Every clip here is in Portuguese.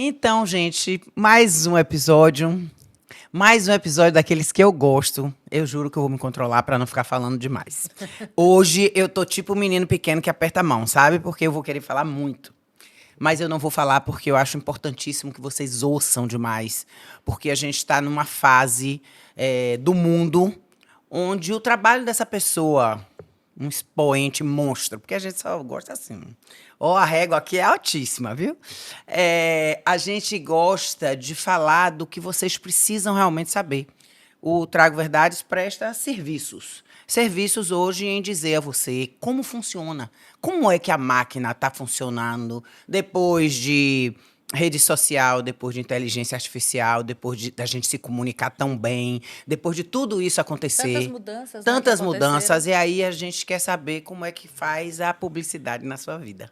Então, gente, mais um episódio daqueles que eu gosto. Eu juro que eu vou me controlar pra não ficar falando demais. Hoje eu tô tipo um menino pequeno que aperta a mão, sabe? Porque eu vou querer falar muito. Mas eu não vou falar porque eu acho importantíssimo que vocês ouçam demais. Porque a gente está numa fase do mundo onde o trabalho dessa pessoa, um expoente monstro, porque a gente só gosta assim. Ó, a régua aqui é altíssima, viu? A gente gosta de falar do que vocês precisam realmente saber. O Trago Verdades presta serviços. Serviços hoje em dizer a você como funciona. Como é que a máquina está funcionando depois de rede social, depois de inteligência artificial, da gente se comunicar tão bem, depois de tudo isso acontecer. Tantas mudanças, né, que Tantas aconteceram. mudanças, e aí a gente quer saber como é que faz a publicidade na sua vida.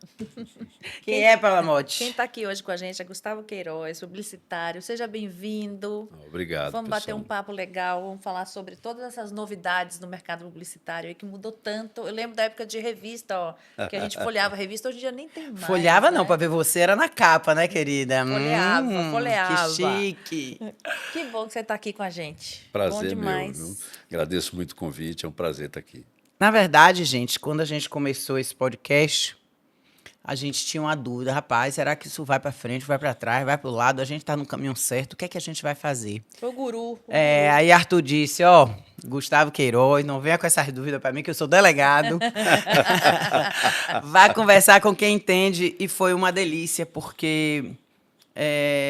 Quem é, Palamote? Quem está aqui hoje com a gente é Gustavo Queiroz, publicitário. Seja bem-vindo. Obrigado, Vamos bater pessoal. um papo legal, vamos falar sobre todas essas novidades no mercado publicitário aí que mudou tanto. Eu lembro da época de revista, ó, que a gente folheava a revista, hoje em dia nem tem mais. Folhava não, né? para ver você era na capa, né, querida? Folheava. Que chique. Que bom que você está aqui com a gente. Bom Prazer meu, demais. viu? Agradeço muito o convite, é um prazer estar aqui. Na verdade, gente, quando a gente começou esse podcast, a gente tinha uma dúvida, rapaz, será que isso vai para frente, vai para trás, vai para o lado, a gente está no caminho certo, o que é que a gente vai fazer? Foi o guru. Aí Arthur disse, ó, Gustavo Queiroz, não venha com essas dúvidas para mim, que eu sou delegado. Vai conversar com quem entende, e foi uma delícia, porque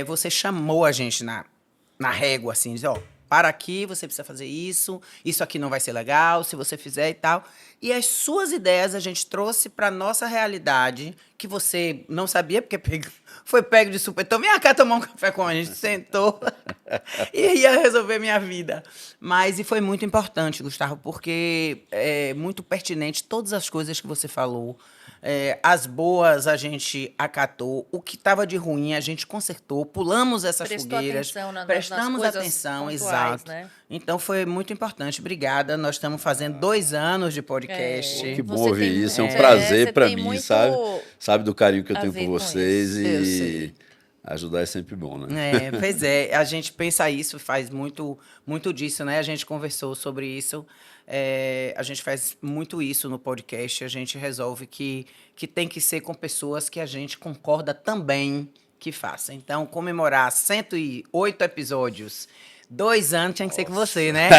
você chamou a gente na régua, assim, diz, ó, para aqui, você precisa fazer isso aqui não vai ser legal, se você fizer e tal. E as suas ideias a gente trouxe para nossa realidade, que você não sabia, porque foi pego de supetão. Vem cá tomar um café com a gente, sentou e ia resolver minha vida. E foi muito importante, Gustavo, porque é muito pertinente todas as coisas que você falou. As boas a gente acatou, o que estava de ruim a gente consertou, pulamos essas fogueiras, prestamos atenção, pontuais, exato. né? Então foi muito importante. Obrigada. Nós estamos fazendo 2 anos de podcast. Que bom Você ouvir tem- isso, é um você prazer para tem mim, muito sabe? Sabe do carinho que eu a tenho ver por com vocês isso. Eu e sei. ajudar é sempre bom, né? Pois é, a gente pensa isso, faz muito, muito disso, né? A gente conversou sobre isso, a gente faz muito isso no podcast, a gente resolve que tem que ser com pessoas que a gente concorda também que faça. Então, comemorar 108 episódios, 2 anos, tinha que ser com você, né?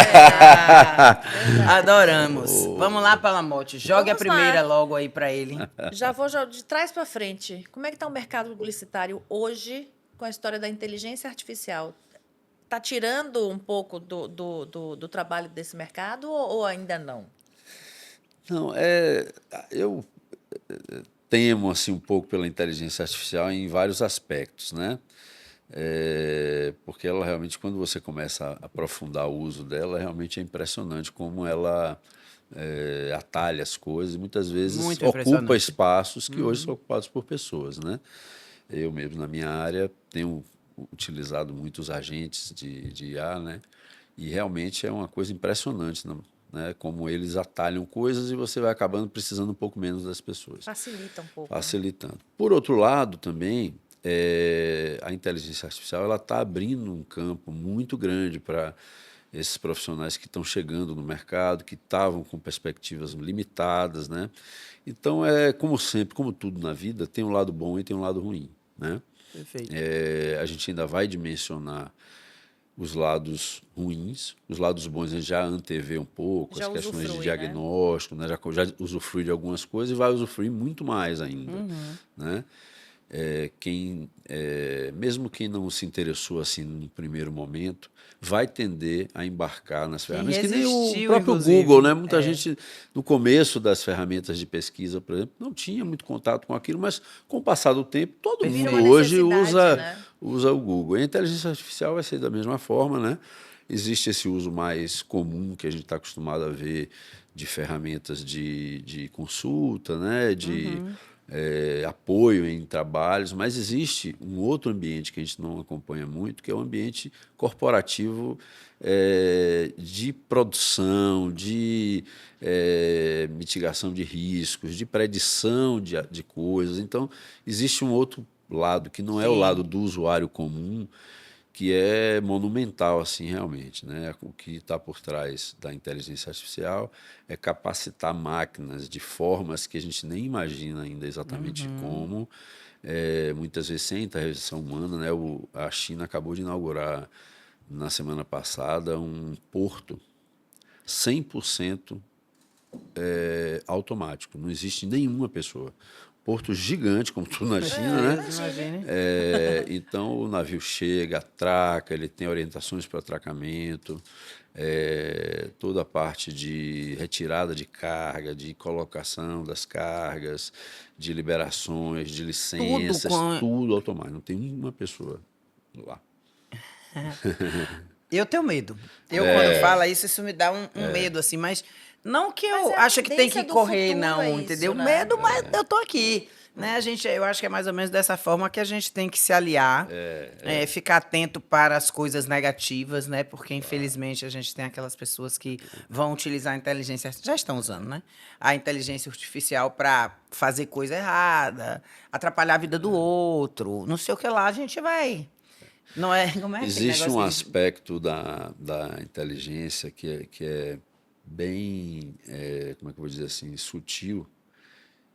Adoramos. Vamos lá, Palamote, jogue a Vamos lá. primeira logo aí para ele. Já vou de trás para frente. Como é que está o mercado publicitário hoje com a história da inteligência artificial? Está tirando um pouco do trabalho desse mercado ou ainda não? Não, eu temo assim um pouco pela inteligência artificial em vários aspectos, né? Porque ela realmente, quando você começa a aprofundar o uso dela, realmente é impressionante como ela atalha as coisas e muitas vezes Muito ocupa impressionante. espaços que hoje são ocupados por pessoas, né? Eu mesmo, na minha área, tenho utilizado muitos agentes de IA, né? E realmente é uma coisa impressionante, né? Como eles atalham coisas e você vai acabando precisando um pouco menos das pessoas. Facilita um pouco. Né? Facilitando. Por outro lado, também, a inteligência artificial ela está abrindo um campo muito grande para esses profissionais que estão chegando no mercado, que estavam com perspectivas limitadas, né? Então, como sempre, como tudo na vida, tem um lado bom e tem um lado ruim, né? Perfeito. A gente ainda vai dimensionar os lados ruins, os lados bons a gente já antevê um pouco, Já as questões de usufrui, diagnóstico, né? Já usufrui de algumas coisas e vai usufruir muito mais ainda, né? Mesmo quem não se interessou assim no primeiro momento, vai tender a embarcar nas ferramentas, que nem o resistiu, próprio inclusive. Google, né? Muita gente, no começo das ferramentas de pesquisa, por exemplo, não tinha muito contato com aquilo, mas com o passar do tempo, todo Vira mundo uma hoje necessidade, usa o Google. E a inteligência artificial vai ser da mesma forma, né? Existe esse uso mais comum que a gente está acostumado a ver de ferramentas de consulta, né? Apoio em trabalhos, mas existe um outro ambiente que a gente não acompanha muito, que é o ambiente corporativo de produção, de mitigação de riscos, de predição de coisas. Então, existe um outro lado que não é o lado do usuário comum, que é monumental, assim, realmente, né? O que está por trás da inteligência artificial é capacitar máquinas de formas que a gente nem imagina ainda exatamente como, muitas vezes sem intervenção humana, né? A China acabou de inaugurar, na semana passada, um porto 100% automático, não existe nenhuma pessoa. Porto gigante, como tudo na China, né? Imagine. Então o navio chega, atraca, ele tem orientações para atracamento, toda a parte de retirada de carga, de colocação das cargas, de liberações, de licenças, tudo automático. Não tem uma pessoa lá. Eu tenho medo. Quando fala isso me dá um medo, assim, mas não que eu acho que tem que correr, não, entendeu? Né? Medo, mas eu tô aqui. Né? Eu acho que é mais ou menos dessa forma que a gente tem que se aliar, ficar atento para as coisas negativas, né? Porque, infelizmente, a gente tem aquelas pessoas que vão utilizar a inteligência, já estão usando, né? A inteligência artificial para fazer coisa errada, atrapalhar a vida do outro, não sei o que lá, a gente vai. Não é? Como é Existe um aspecto da inteligência que é bem, como é que eu vou dizer assim, sutil,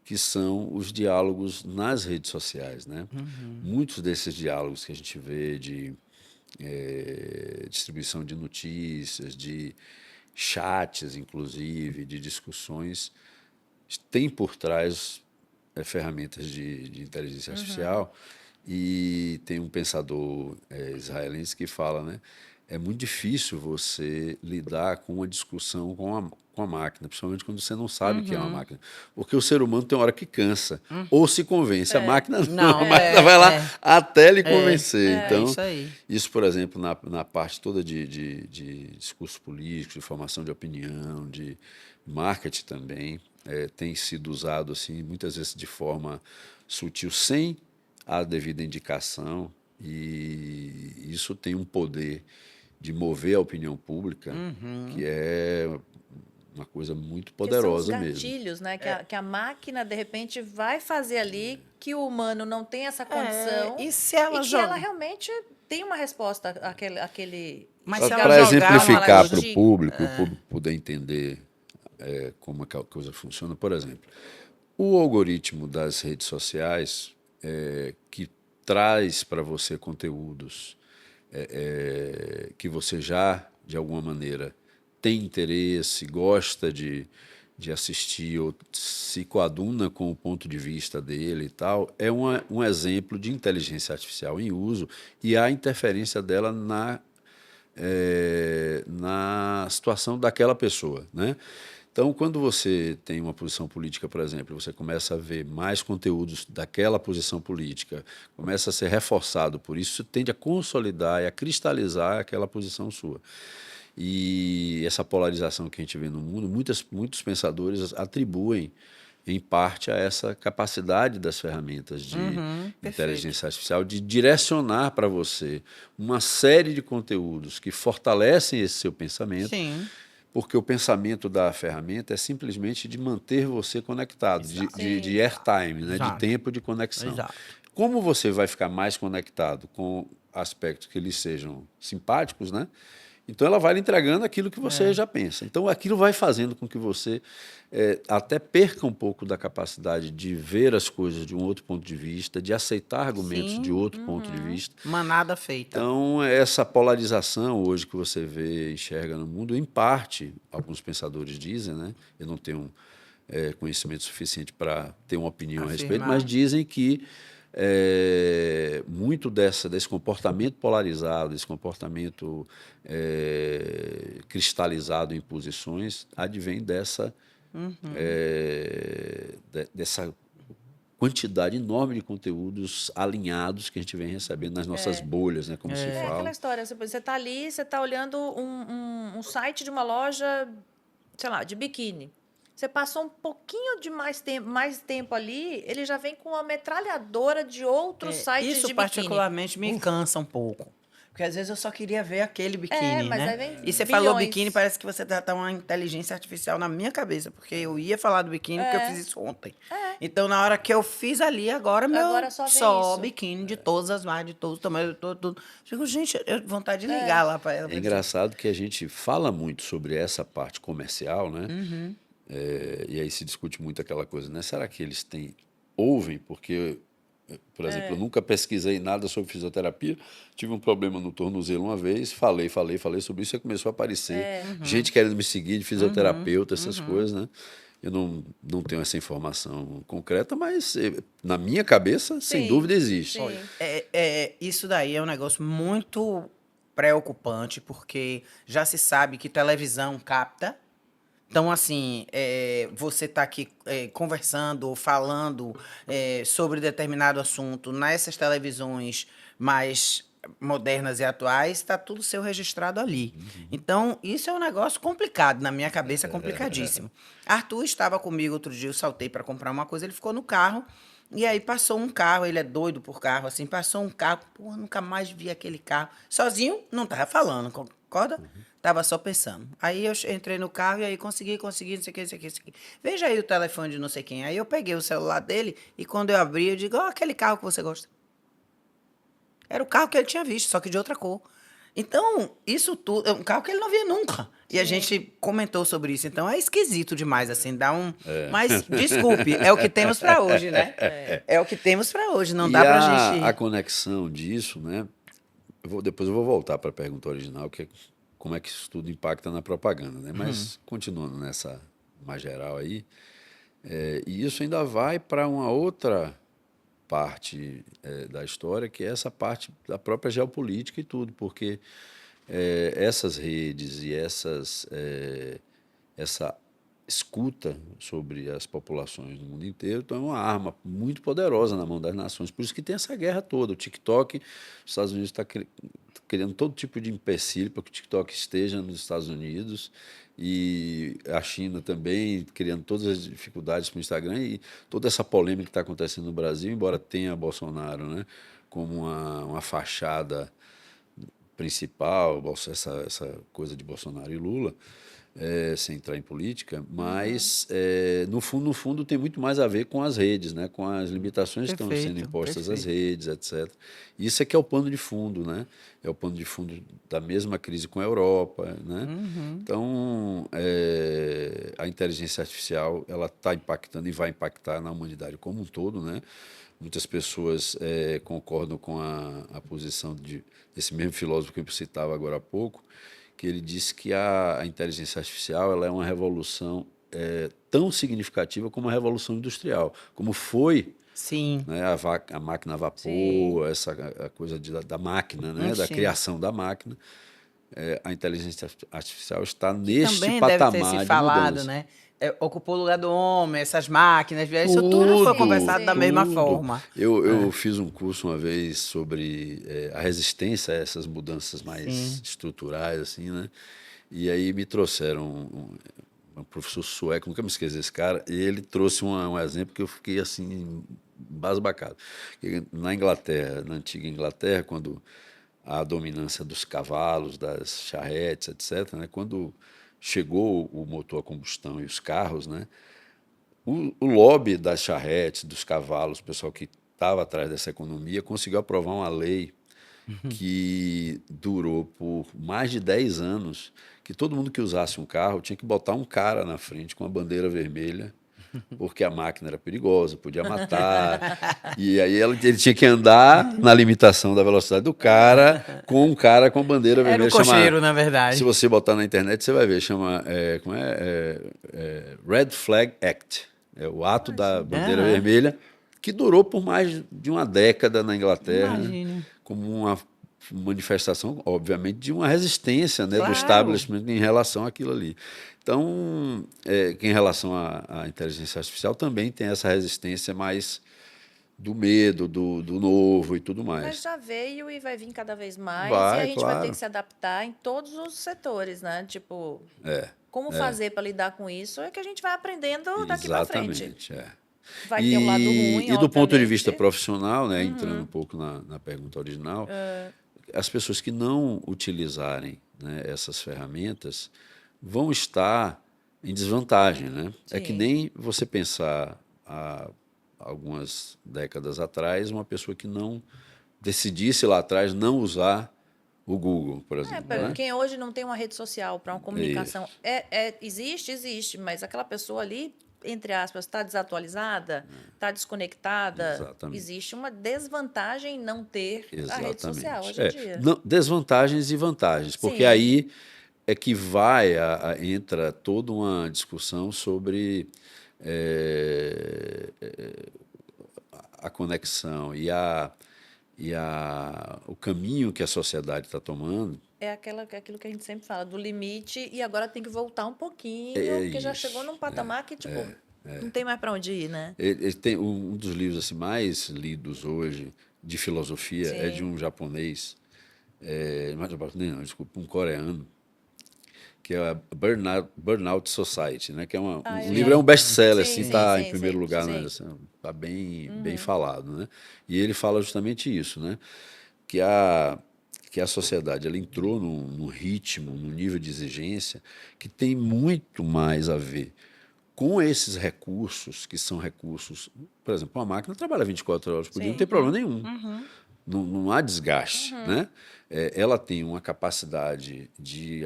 que são os diálogos nas redes sociais, né? Muitos desses diálogos que a gente vê de distribuição de notícias, de chats, inclusive, de discussões, tem por trás ferramentas de inteligência artificial. E tem um pensador israelense que fala, né? É muito difícil você lidar com uma discussão com a máquina, principalmente quando você não sabe o que é uma máquina. Porque o ser humano tem hora que cansa, ou se convence. A máquina não, a máquina vai lá até lhe convencer. Então, isso, por exemplo, na parte toda de discurso político, de formação de opinião, de marketing também, tem sido usado assim, muitas vezes de forma sutil, sem a devida indicação, e isso tem um poder de mover a opinião pública, que é uma coisa muito poderosa mesmo. São os gatilhos, né? Que a máquina, de repente, vai fazer ali que o humano não tem essa condição e se ela que ela realmente tem uma resposta àquele... Mas para exemplificar para o público poder entender como a coisa funciona, por exemplo, o algoritmo das redes sociais que traz para você conteúdos que você já, de alguma maneira, tem interesse, gosta de assistir ou se coaduna com o ponto de vista dele e tal, é um exemplo de inteligência artificial em uso e a interferência dela na situação daquela pessoa, né? Então, quando você tem uma posição política, por exemplo, você começa a ver mais conteúdos daquela posição política, começa a ser reforçado por isso, tende a consolidar e a cristalizar aquela posição sua. E essa polarização que a gente vê no mundo, muitos pensadores atribuem, em parte, a essa capacidade das ferramentas de inteligência artificial de direcionar para você uma série de conteúdos que fortalecem esse seu pensamento. Sim. Porque o pensamento da ferramenta é simplesmente de manter você conectado, de airtime, né? De tempo de conexão. Exato. Como você vai ficar mais conectado com aspectos que lhes sejam simpáticos, né? Então ela vai lhe entregando aquilo que você já pensa. Então aquilo vai fazendo com que você até perca um pouco da capacidade de ver as coisas de um outro ponto de vista, de aceitar argumentos de outro ponto de vista. Manada feita. Então essa polarização hoje que você vê, enxerga no mundo, em parte, alguns pensadores dizem, né? Eu não tenho conhecimento suficiente para ter uma opinião a respeito, mas dizem que muito desse comportamento polarizado, desse comportamento cristalizado em posições, advém dessa quantidade enorme de conteúdos alinhados que a gente vem recebendo nas nossas bolhas, né, como se fala. É aquela história, você está ali, você está olhando um site de uma loja, sei lá, de biquíni. Você passou um pouquinho de mais tempo ali, ele já vem com uma metralhadora de outros sites de biquíni. Isso particularmente me cansa um pouco. Porque às vezes eu só queria ver aquele biquíni, mas né? aí vem E você falou bilhões. biquíni, parece que você tá uma inteligência artificial na minha cabeça, porque eu ia falar do biquíni porque eu fiz isso ontem. Então, na hora que eu fiz ali, agora Agora só vem isso. biquíni de todas as marcas, de todos os tamanhos, de tudo. Digo, gente, eu vontade de ligar lá para ela. É engraçado que a gente fala muito sobre essa parte comercial, né? E aí se discute muito aquela coisa, né? Será que eles ouvem? Porque, por exemplo, eu nunca pesquisei nada sobre fisioterapia, tive um problema no tornozelo uma vez, falei sobre isso e começou a aparecer gente querendo me seguir de fisioterapeuta, essas coisas, né? Eu não tenho essa informação concreta, mas na minha cabeça, sem Sim, dúvida, existe. sim. Isso daí é um negócio muito preocupante, porque já se sabe que televisão capta. Então, assim, você está aqui conversando ou falando sobre determinado assunto nessas televisões mais modernas e atuais, está tudo seu registrado ali. Então, isso é um negócio complicado, na minha cabeça, complicadíssimo. Arthur estava comigo outro dia, eu saltei para comprar uma coisa, ele ficou no carro, e aí passou um carro, ele é doido por carro, assim, passou um carro, pô, nunca mais vi aquele carro. Sozinho, não estava falando, concorda? Tava só pensando. Aí eu entrei no carro e aí consegui, não sei o que, não sei o que, não sei o que. Veja aí o telefone de não sei quem. Aí eu peguei o celular dele e quando eu abri, eu digo, ó, aquele carro que você gosta. Era o carro que ele tinha visto, só que de outra cor. Então, isso tudo, é um carro que ele não via nunca. E a gente comentou sobre isso. Então, é esquisito demais, assim, dá um... Mas, desculpe, é o que temos para hoje, né? É o que temos para hoje, não dá pra gente... A conexão disso, né? Depois eu vou voltar para a pergunta original, que é como é que isso tudo impacta na propaganda, né? Mas, continuando nessa mais geral aí, e isso ainda vai para uma outra parte da história, que é essa parte da própria geopolítica e tudo, porque essas redes e essa escuta sobre as populações do mundo inteiro então é uma arma muito poderosa na mão das nações. Por isso que tem essa guerra toda. O TikTok, os Estados Unidos está criando todo tipo de empecilho para que o TikTok esteja nos Estados Unidos e a China também criando todas as dificuldades para o Instagram e toda essa polêmica que está acontecendo no Brasil, embora tenha Bolsonaro, né, como uma fachada principal, essa coisa de Bolsonaro e Lula, sem entrar em política, mas no fundo tem muito mais a ver com as redes, né? Com as limitações que estão sendo impostas às redes, etc. Isso é que é o pano de fundo, né? É o pano de fundo da mesma crise com a Europa, né? Então, a inteligência artificial ela está impactando e vai impactar na humanidade como um todo, né? Muitas pessoas concordam com a posição desse mesmo filósofo que eu citava agora há pouco, que ele disse que a inteligência artificial ela é uma revolução tão significativa como a revolução industrial, como foi Sim. Né, a máquina a vapor, a coisa da máquina, né, da criação da máquina. A inteligência artificial está neste também patamar deve ter se de falado, mudança. né? Ocupou o lugar do homem, essas máquinas, isso tudo foi conversado da mesma forma. Eu fiz um curso uma vez sobre a resistência a essas mudanças mais estruturais, assim, né? E aí me trouxeram um professor sueco, nunca me esqueci desse cara, e ele trouxe um exemplo que eu fiquei assim, embasbacado. Na Inglaterra, na antiga Inglaterra, quando a dominância dos cavalos, das charretes, etc., né? Quando chegou o motor a combustão e os carros, né? O lobby das charretes, dos cavalos, o pessoal que estava atrás dessa economia, conseguiu aprovar uma lei que durou por mais de 10 anos, que todo mundo que usasse um carro tinha que botar um cara na frente com a bandeira vermelha, porque a máquina era perigosa, podia matar. E aí ele tinha que andar na limitação da velocidade do cara, com um cara com a bandeira vermelha. Era o cocheiro, na verdade. Se você botar na internet, você vai ver, chama Red Flag Act. É o ato da bandeira vermelha, que durou por mais de uma década na Inglaterra, como uma manifestação, obviamente, de uma resistência, né, do establishment em relação àquilo ali. Então, em relação à inteligência artificial, também tem essa resistência mais do medo, do novo e tudo mais. Mas já veio e vai vir cada vez mais, Vai, e a gente claro. vai ter que se adaptar em todos os setores, né? Tipo, como fazer para lidar com isso é que a gente vai aprendendo daqui para frente. Exatamente, Vai ter um lado ruim, e do ponto de vista obviamente. profissional, né, entrando um pouco na pergunta original, as pessoas que não utilizarem, né, essas ferramentas vão estar em desvantagem, né? É que Sim. nem você pensar há algumas décadas atrás, uma pessoa que não decidisse lá atrás não usar o Google, por exemplo, né? Quem hoje não tem uma rede social para uma comunicação, Isso. existe, mas aquela pessoa ali, entre aspas, está desatualizada, está desconectada. Exatamente. Existe uma desvantagem em não ter a rede social Exatamente. hoje em dia. Desvantagens e vantagens, porque Sim. aí é que entra toda uma discussão sobre a conexão o caminho que a sociedade está tomando. É aquilo que a gente sempre fala, do limite, e agora tem que voltar um pouquinho, É porque já isso, chegou num patamar que, tipo, não tem mais para onde ir, né? Ele tem um dos livros assim, mais lidos hoje de filosofia é de Sim. um japonês, não, desculpa, um coreano, que é a Burnout Society, né? Que é um eu livro, é um best-seller, Sim, assim, sim, está em sim, primeiro sim, lugar, sim. né? Está bem falado, né? E ele fala justamente isso, né? Que a sociedade ela entrou num ritmo, num nível de exigência que tem muito mais a ver com esses recursos, que são recursos. Por exemplo, uma máquina trabalha 24 horas por dia, não tem problema nenhum. Não há desgaste. Né? Ela tem uma capacidade de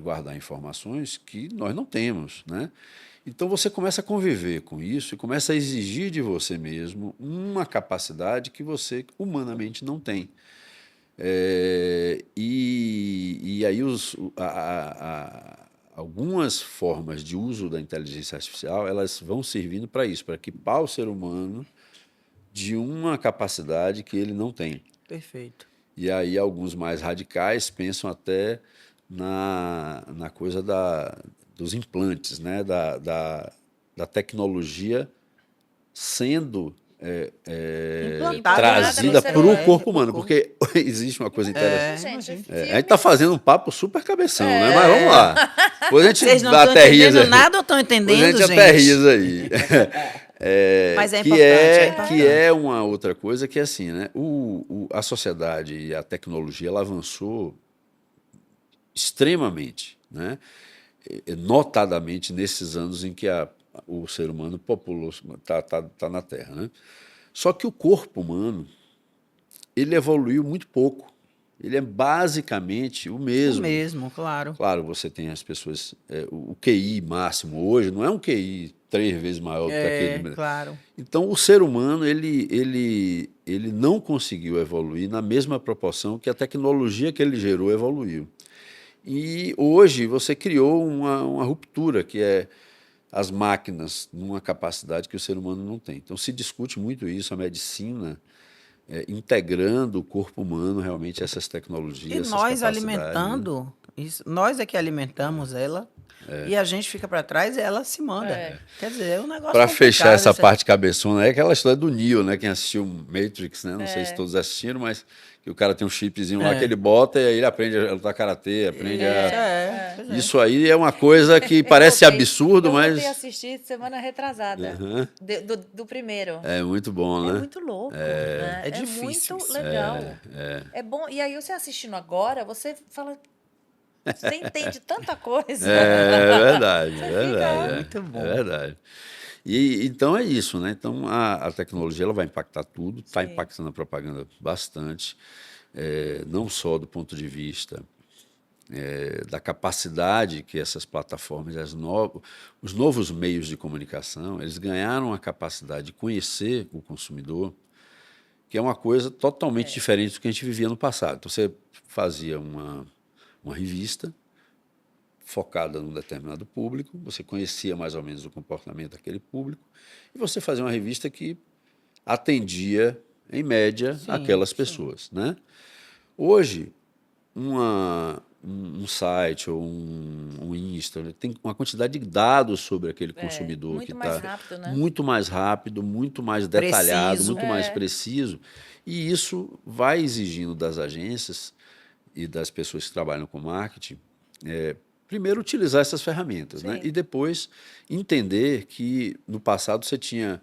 guardar informações que nós não temos. Né? Então você começa a conviver com isso e começa a exigir de você mesmo uma capacidade que você humanamente não tem. E aí algumas formas de uso da inteligência artificial elas vão servindo para isso, para equipar o ser humano de uma capacidade que ele não tem. Perfeito. E aí alguns mais radicais pensam até na coisa dos implantes, né? Da tecnologia sendo Implantada trazida no ser para o humano. corpo humano, porque existe uma coisa interessante. Gente, A gente está fazendo um papo super cabeção, né? Mas vamos lá. Depois a gente Vocês não estão entendendo nada ou estão entendendo, Depois a gente gente? aterriza aí. Mas é que importante, é que importante. é uma outra coisa que é assim, né? A sociedade e a tecnologia ela avançou extremamente, né? Notadamente nesses anos em que o ser humano populou, tá na Terra, né? Só que o corpo humano ele evoluiu muito pouco. Ele é basicamente o O mesmo. mesmo, claro. Claro, você tem as pessoas. O QI máximo hoje não é um QI 3 vezes maior do que aquele. Claro. Então, o ser humano ele não conseguiu evoluir na mesma proporção que a tecnologia que ele gerou evoluiu. E hoje você criou uma ruptura, que é as máquinas numa capacidade que o ser humano não tem. Então, se discute muito isso, a medicina integrando o corpo humano realmente a essas tecnologias, E essas nós capacidades, né? alimentando, isso, nós é que alimentamos ela, e a gente fica para trás e ela se manda. Quer dizer, é um negócio Para complicado. fechar essa parte cabeçona, é aquela história do Neo, né? Quem assistiu Matrix, né? Não sei se todos assistiram, mas que o cara tem um chipzinho lá que ele bota e aí ele aprende a lutar karatê, aprende Pois é. Isso aí é uma coisa que parece absurdo, eu mas voltei a assistir semana retrasada, do primeiro. é muito bom, né? É muito louco. Né? É difícil muito isso. legal. É bom. E aí, você assistindo agora, você fala. Você entende tanta coisa. É verdade, é Você verdade. fica- Muito bom. É verdade. E então é isso, né? Então a tecnologia ela vai impactar tudo, está Sim. impactando a propaganda bastante, não só do ponto de vista da capacidade que essas plataformas, os novos meios de comunicação, eles ganharam a capacidade de conhecer o consumidor, que é uma coisa totalmente diferente do que a gente vivia no passado. Então você fazia uma revista focada num determinado público, você conhecia mais ou menos o comportamento daquele público, e você fazia uma revista que atendia, em média, aquelas pessoas. Né? Hoje, um site ou um Insta tem uma quantidade de dados sobre aquele consumidor muito que mais está rápido, né? muito mais rápido, muito mais detalhado, Preciso. muito mais preciso, e isso vai exigindo das agências e das pessoas que trabalham com marketing, primeiro utilizar essas ferramentas, né? E depois entender que no passado você tinha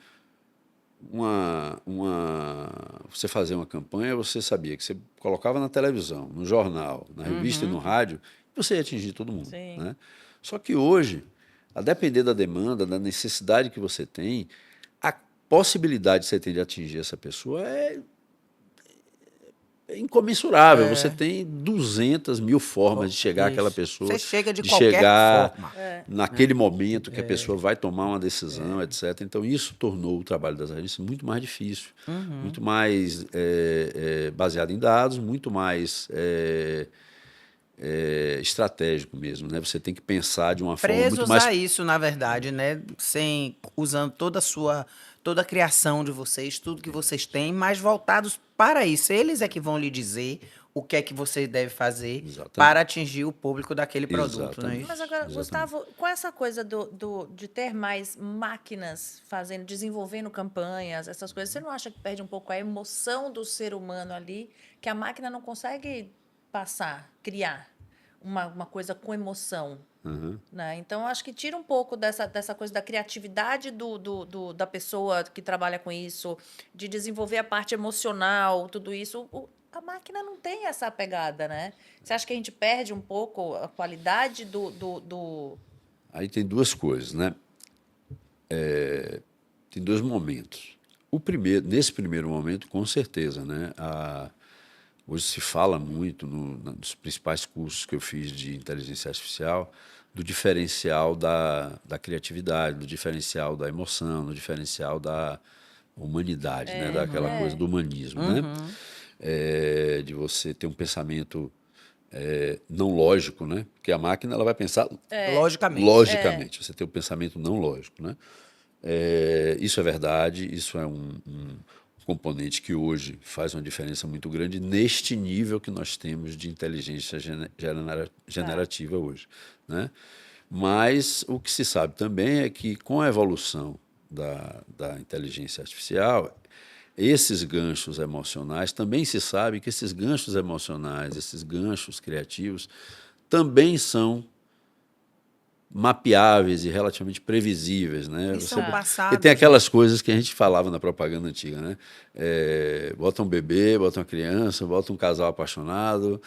você fazer uma campanha, você sabia que você colocava na televisão, no jornal, na revista e no rádio, você ia atingir todo mundo. Sim. Né? Só que hoje, a depender da demanda, da necessidade que você tem, a possibilidade que você tem de atingir essa pessoa é incomensurável. Você tem 200 mil formas de chegar àquela pessoa. Você chega de de qualquer chegar forma. naquele momento que a pessoa vai tomar uma decisão, etc. Então, isso tornou o trabalho das agências muito mais difícil, muito mais baseado em dados, muito mais estratégico mesmo. Né? Você tem que pensar de uma forma muito Presos mais... a isso, na verdade, né? Usando toda a criação de vocês, tudo que vocês têm, mas voltados para isso. Eles é que vão lhe dizer o que é que você deve fazer para atingir o público daquele produto, né? Mas agora, Gustavo, com essa coisa de ter mais máquinas desenvolvendo campanhas, essas coisas, você não acha que perde um pouco a emoção do ser humano ali, que a máquina não consegue criar uma coisa com emoção? Né? Então, acho que tira um pouco dessa coisa da criatividade da pessoa que trabalha com isso, de desenvolver a parte emocional, tudo isso. A máquina não tem essa pegada, né? Você acha que a gente perde um pouco a qualidade do... Aí tem duas coisas, né? Tem dois momentos. Nesse primeiro momento, com certeza, né? Hoje se fala muito nos principais cursos que eu fiz de inteligência artificial do diferencial da criatividade, do diferencial da emoção, do diferencial da humanidade, né? Daquela coisa do humanismo, né? De você ter um pensamento não lógico, né? Porque a máquina ela vai pensar logicamente. Você tem um pensamento não lógico, né? Isso é verdade, isso é um componente que hoje faz uma diferença muito grande neste nível que nós temos de inteligência generativa hoje, né? Mas o que se sabe também é que com a evolução da inteligência artificial, esses ganchos emocionais, também se sabe que esses ganchos emocionais, esses ganchos criativos, também são mapeáveis e relativamente previsíveis, né? São passados. E tem aquelas coisas que a gente falava na propaganda antiga, né? Bota um bebê, bota uma criança, bota um casal apaixonado,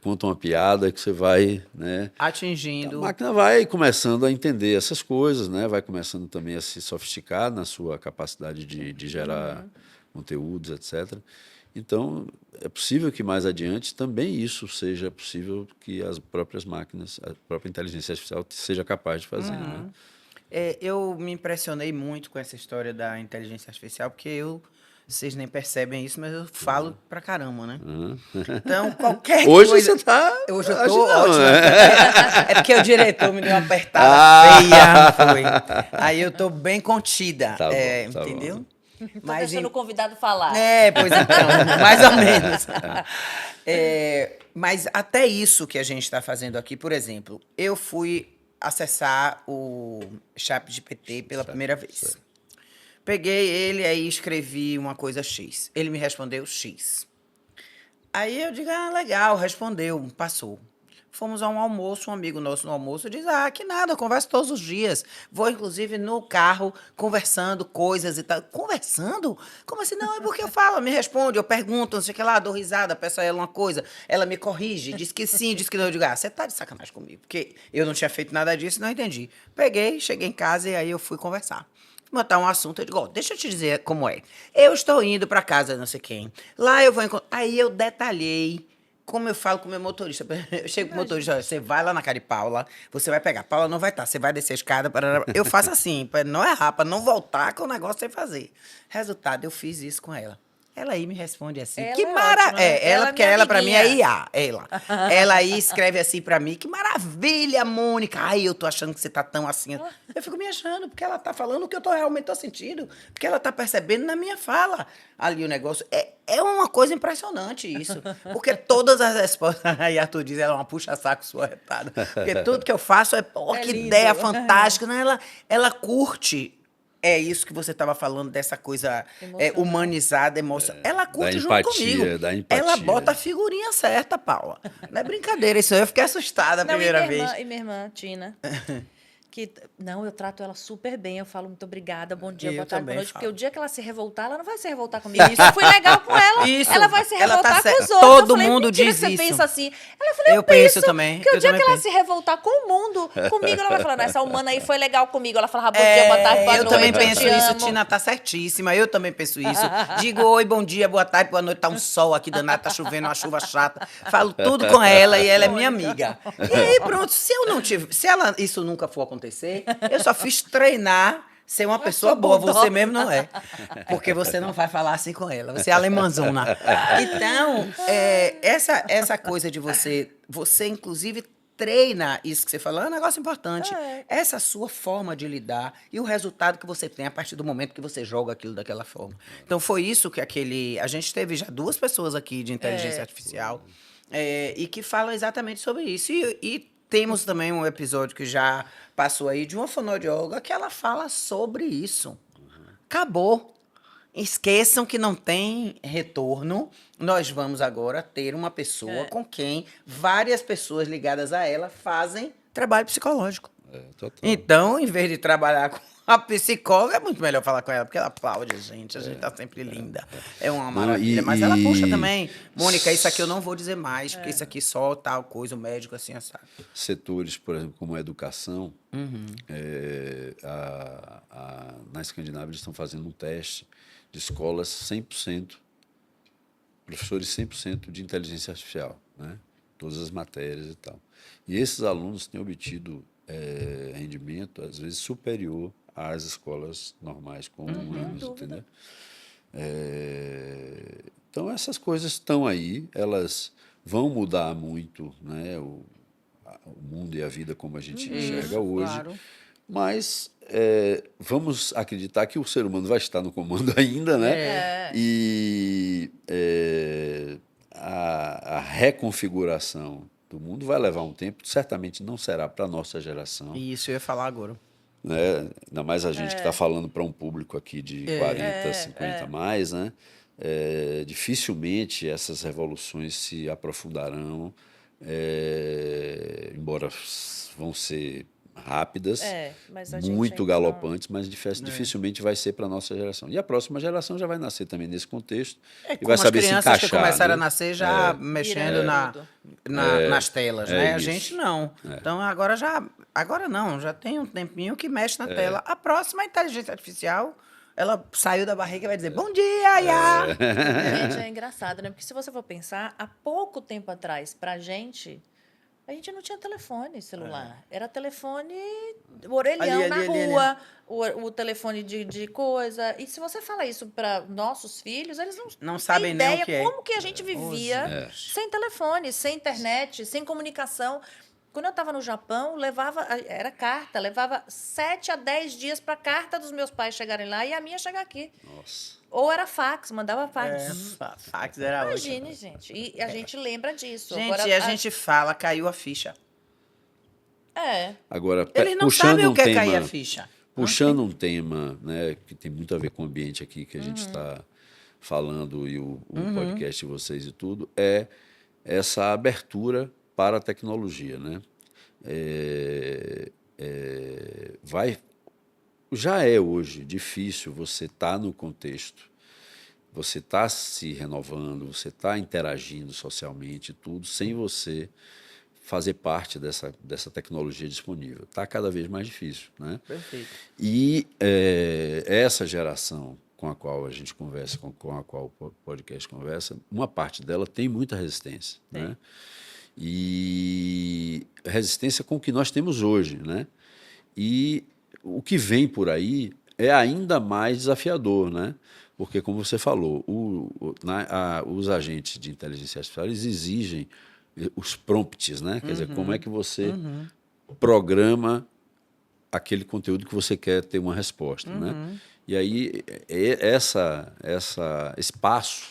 conta uma piada que você vai, né? Atingindo. A máquina vai começando a entender essas coisas, né? Vai começando também a se sofisticar na sua capacidade de gerar conteúdos, etc. Então, é possível que mais adiante também isso seja possível que as próprias máquinas, a própria inteligência artificial seja capaz de fazer. Né? Eu me impressionei muito com essa história da inteligência artificial, porque vocês nem percebem isso, mas eu falo pra caramba, né? Então, qualquer Hoje coisa... você tá... Hoje eu tô ótimo. É porque o diretor me deu uma apertada feia, foi. Aí eu tô bem contida, Tá bom, tá entendeu? bom. Mas deixando o convidado falar. Pois então, mais ou menos. Mas até isso que a gente está fazendo aqui, por exemplo, eu fui acessar o ChatGPT pela primeira vez. Peguei ele, aí escrevi uma coisa X. Ele me respondeu X. Aí eu digo, legal, respondeu, passou. Fomos a um almoço, um amigo nosso no almoço diz, que nada, eu converso todos os dias. Vou, inclusive, no carro, conversando coisas e tal. Conversando? Como assim? Não, é porque eu falo, me responde, eu pergunto, não sei o que lá, dou risada, peço a ela uma coisa, ela me corrige, diz que sim, diz que não. Eu digo, você tá de sacanagem comigo, porque eu não tinha feito nada disso, não entendi. Peguei, cheguei em casa e aí eu fui conversar. Botar um assunto, eu digo, deixa eu te dizer como é. Eu estou indo para casa de não sei quem, lá eu vou encontrar... Aí eu detalhei como eu falo com o meu motorista. Eu chego pro motorista, olha, você vai lá na casa de Paula, você vai pegar. Paula não vai estar, você vai descer a escada. Eu faço assim, para não errar, para não voltar com o negócio sem fazer. Resultado, eu fiz isso com ela. Ela aí me responde assim, ela que ótima, né? porque ela para mim é IA, ela aí escreve assim para mim, que maravilha, Mônica, eu tô achando que você tá tão assim, eu fico me achando, porque ela tá falando o que eu realmente tô sentindo, porque ela tá percebendo na minha fala, ali o negócio, é uma coisa impressionante isso, porque todas as respostas, aí Arthur diz, ela é uma puxa-saco sua retada, porque tudo que eu faço que lindo. Ideia fantástica, né? Ela curte. É isso que você estava falando, dessa coisa humanizada, emocional. Ela curte junto comigo. Da empatia. Ela bota a figurinha certa, Paula. Não é brincadeira, isso aí eu fiquei assustada a primeira vez. E minha irmã, Tina, Não, eu trato ela super bem, eu falo muito obrigada, bom dia, Eu boa tarde, boa também noite, porque falo. o dia que ela se revoltar, ela não vai se revoltar comigo. Isso. Eu fui legal com ela, Isso. ela vai se Ela tá revoltar com os certa. outros. Todo Eu falei, mundo mentira diz que você isso. pensa assim. Ela falou, Eu penso também. que o Eu dia também que ela penso. se revoltar com o mundo, comigo ela vai falar, não, essa humana aí foi legal comigo. Ela falava, bom dia, boa tarde, boa Eu noite, também eu penso te isso, amo. Tina tá certíssima. Eu também penso isso. Digo oi, bom dia, boa tarde, boa noite. Tá um sol aqui danado, tá chovendo, uma chuva chata. Falo tudo com ela e ela é minha amiga. E aí, pronto, se eu não tive, se ela isso nunca for acontecer, eu só fiz treinar ser uma pessoa boa. bulldog. Você mesmo não é. Porque você não vai falar assim com ela. Você é alemãzona. Então, essa coisa de você inclusive treina isso que você falou, é um negócio importante. Essa sua forma de lidar e o resultado que você tem a partir do momento que você joga aquilo daquela forma. Então, foi isso que a gente teve já 2 pessoas aqui de inteligência artificial e que falam exatamente sobre isso. E temos também um episódio que já passou aí de uma fonoaudióloga que ela fala sobre isso. Acabou. Esqueçam que não tem retorno. Nós vamos agora ter uma pessoa com quem várias pessoas ligadas a ela fazem trabalho psicológico. Total. Então, em vez de trabalhar com a psicóloga, é muito melhor falar com ela, porque ela aplaude a gente tá sempre linda. É uma maravilha. Mas ela puxa também. Mônica, isso aqui eu não vou dizer mais, porque isso aqui só tal coisa, o médico assim, assado. Setores, por exemplo, como a educação, na Escandinávia eles estão fazendo um teste de escolas 100%, professores 100% de inteligência artificial, né? Todas as matérias e tal. E esses alunos têm obtido rendimento, às vezes, superior às escolas normais, comuns, entendeu? Então, essas coisas estão aí, elas vão mudar muito, né? O mundo e a vida como a gente enxerga hoje. Claro. Mas vamos acreditar que o ser humano vai estar no comando ainda, né? E a reconfiguração do mundo vai levar um tempo, certamente não será para a nossa geração. Isso eu ia falar agora. Né? Ainda mais a gente que está falando para um público aqui de 40, 50 mais, né? Dificilmente essas revoluções se aprofundarão, embora vão ser rápidas, mas a gente muito ainda galopantes, mas dificilmente vai ser para a nossa geração. E a próxima geração já vai nascer também nesse contexto e Como vai saber as se crianças encaixar. que começaram a né? nascer já mexendo nas telas, né? A isso. gente não. Então agora não, já tem um tempinho que mexe na tela. A próxima inteligência artificial, ela saiu da barriga e vai dizer bom dia, Aya! Gente, é engraçado, né? Porque se você for pensar, há pouco tempo atrás, pra gente, a gente não tinha telefone celular. Era telefone orelhão Ali, na ali, rua, o telefone de coisa. E se você fala isso para nossos filhos, eles não sabem têm nem o ideia que é. como que a gente vivia sem telefone, sem internet, sem comunicação. Quando eu estava no Japão, era carta, levava 7 a 10 dias para a carta dos meus pais chegarem lá e a minha chegar aqui. Nossa. Ou era fax, mandava fax. Fax era Imagine, gente. E a gente lembra disso. Gente, Agora, e a gente fala, caiu a ficha. Agora, Eles não puxando sabem o que é tema, cair a ficha. Puxando um tema, né, que tem muito a ver com o ambiente aqui que a gente está falando e o podcast de vocês e tudo, é essa abertura para a tecnologia, né? Já é hoje difícil você estar no contexto, você está se renovando, você está interagindo socialmente, tudo, sem você fazer parte dessa tecnologia disponível. Está cada vez mais difícil, né? Perfeito. E essa geração com a qual a gente conversa, com a qual o podcast conversa, uma parte dela tem muita resistência, né? E resistência com o que nós temos hoje, né? E o que vem por aí é ainda mais desafiador, né? Porque, como você falou, os agentes de inteligência artificial eles exigem os prompts, né? Quer dizer, como é que você programa aquele conteúdo que você quer ter uma resposta, né? E aí esse passo,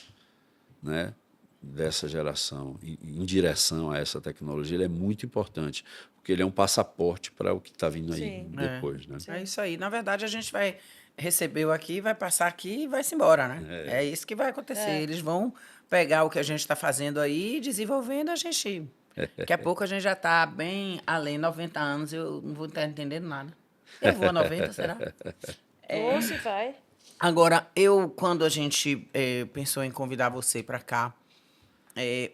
né, dessa geração em direção a essa tecnologia ele é muito importante, porque ele é um passaporte para o que está vindo aí depois, né? É isso aí. Na verdade, a gente vai receber aqui, vai passar aqui e vai se embora, né? É isso que vai acontecer. Eles vão pegar o que a gente está fazendo aí, desenvolvendo, a gente Daqui a pouco a gente já está bem além, 90 anos, eu não vou estar entendendo nada. Eu vou a 90, será? Ou se vai. Agora, quando a gente pensou em convidar você para cá,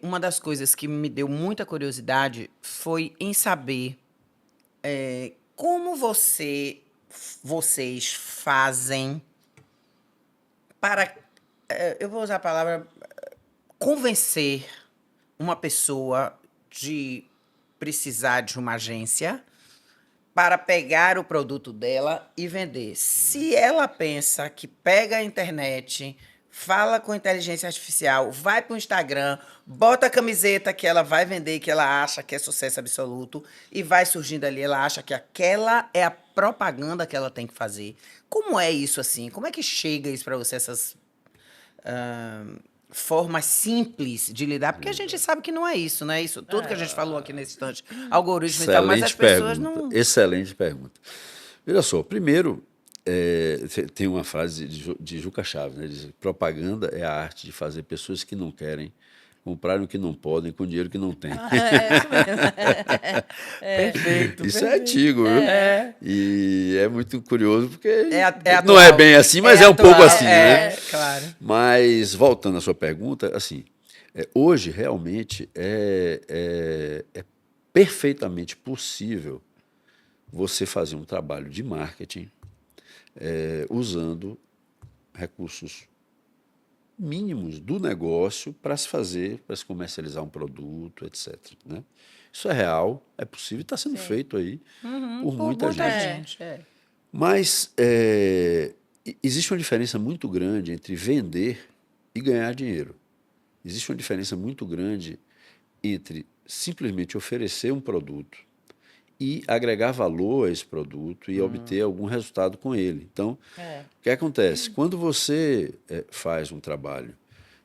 uma das coisas que me deu muita curiosidade foi em saber como vocês fazem para, eu vou usar a palavra, convencer uma pessoa de precisar de uma agência para pegar o produto dela e vender. Se ela pensa que pega a internet, fala com inteligência artificial, vai para o Instagram, bota a camiseta que ela vai vender, que ela acha que é sucesso absoluto, e vai surgindo ali, ela acha que aquela é a propaganda que ela tem que fazer. Como é isso assim? Como é que chega isso para você, essas formas simples de lidar? Porque a gente sabe que não é isso, né? Isso tudo que a gente falou aqui nesse instante, algoritmo e tal, mas as pessoas não... Excelente pergunta. Veja só, primeiro, tem uma frase de Juca Chaves, né? Diz: propaganda é a arte de fazer pessoas que não querem comprarem o que não podem com dinheiro que não têm. É isso mesmo. Perfeito. Isso é antigo, viu? E é muito curioso, porque não atual. é bem assim, mas é um atual, pouco assim, né? Claro. Mas, voltando à sua pergunta, assim, hoje realmente é perfeitamente possível você fazer um trabalho de marketing usando recursos mínimos do negócio para se comercializar um produto, etc. Né? Isso é real, é possível e está sendo feito aí por muita gente. Mas existe uma diferença muito grande entre vender e ganhar dinheiro. Existe uma diferença muito grande entre simplesmente oferecer um produto e agregar valor a esse produto e obter algum resultado com ele. Então, o que acontece? Quando você faz um trabalho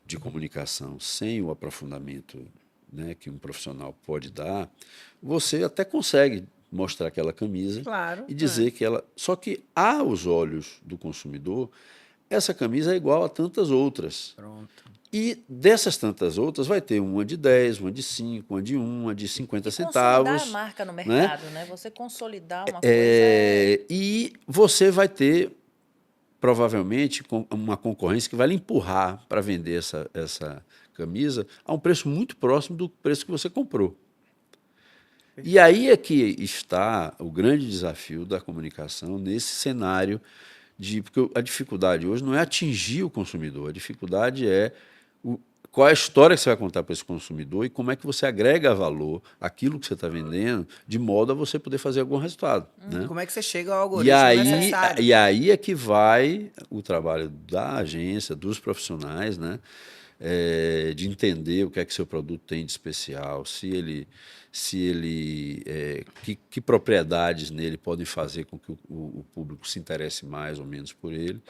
de comunicação sem o aprofundamento, né, que um profissional pode dar, você até consegue mostrar aquela camisa e dizer que ela... Só que, aos olhos do consumidor, essa camisa é igual a tantas outras. Pronto. E dessas tantas outras, vai ter uma de 10, uma de 5, uma de 1, uma de 50 centavos. Consolidar a marca no mercado, né? Você consolidar uma coisa. E você vai ter, provavelmente, uma concorrência que vai lhe empurrar para vender essa camisa a um preço muito próximo do preço que você comprou. E aí é que está o grande desafio da comunicação nesse cenário porque a dificuldade hoje não é atingir o consumidor, a dificuldade é qual é a história que você vai contar para esse consumidor e como é que você agrega valor àquilo que você está vendendo, de modo a você poder fazer algum resultado. Né? Como é que você chega ao algoritmo necessário? E aí é que vai o trabalho da agência, dos profissionais, né? De entender o que é que seu produto tem de especial, que propriedades nele podem fazer com que o público se interesse mais ou menos por ele.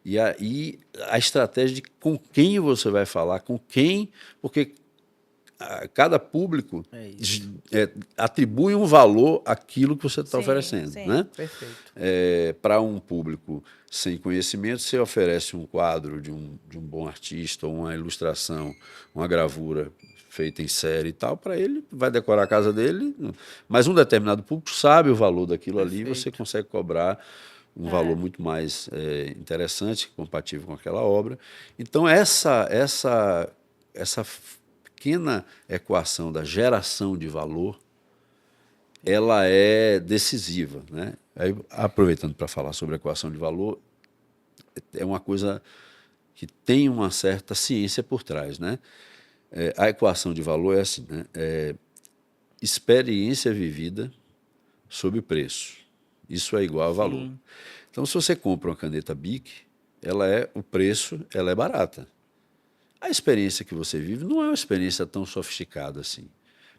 E aí a estratégia de com quem você vai falar, com quem, porque cada público atribui um valor àquilo que você está oferecendo. Sim. Né? Perfeito. Para um público sem conhecimento, você oferece um quadro de um bom artista, ou uma ilustração, uma gravura feita em série e tal, para ele, vai decorar a casa dele, mas um determinado público sabe o valor daquilo ali e você consegue cobrar um valor muito mais interessante, compatível com aquela obra. Então, essa pequena equação da geração de valor, ela é decisiva. Né? Aí, aproveitando para falar sobre a equação de valor, é uma coisa que tem uma certa ciência por trás. Né? A equação de valor é assim, né? Experiência vivida sobre preço. Isso é igual a valor. Sim. Então, se você compra uma caneta Bic, o preço ela é barata. A experiência que você vive não é uma experiência tão sofisticada assim,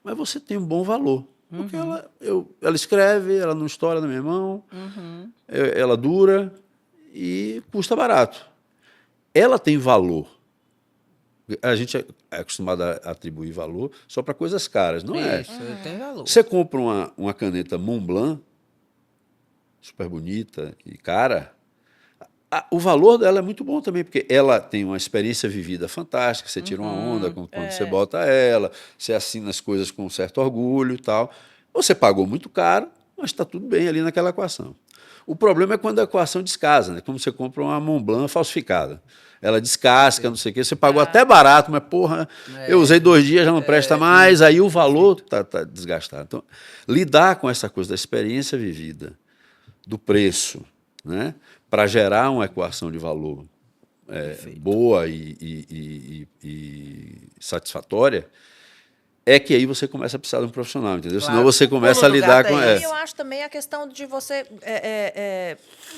mas você tem um bom valor. Porque ela escreve, ela não estoura na minha mão, ela dura e custa barato. Ela tem valor. A gente é acostumado a atribuir valor só para coisas caras, não é? Isso, tem valor. Você compra uma caneta Montblanc, super bonita e cara, O valor dela é muito bom também, porque ela tem uma experiência vivida fantástica, você tira uma onda quando você bota ela, você assina as coisas com um certo orgulho e tal. Você pagou muito caro, mas está tudo bem ali naquela equação. O problema é quando a equação descasa, né? Como você compra uma Mont Blanc falsificada. Ela descasca, não sei o quê. Você pagou até barato, mas, porra, eu usei 2 dias, já não presta mais, aí o valor tá desgastado. Então, lidar com essa coisa da experiência vivida, do preço, né? Para gerar uma equação de valor boa e satisfatória, é que aí você começa a precisar de um profissional, entendeu? Claro. Senão você começa a Pulo do lidar gato com é E essa. eu acho também a questão de você,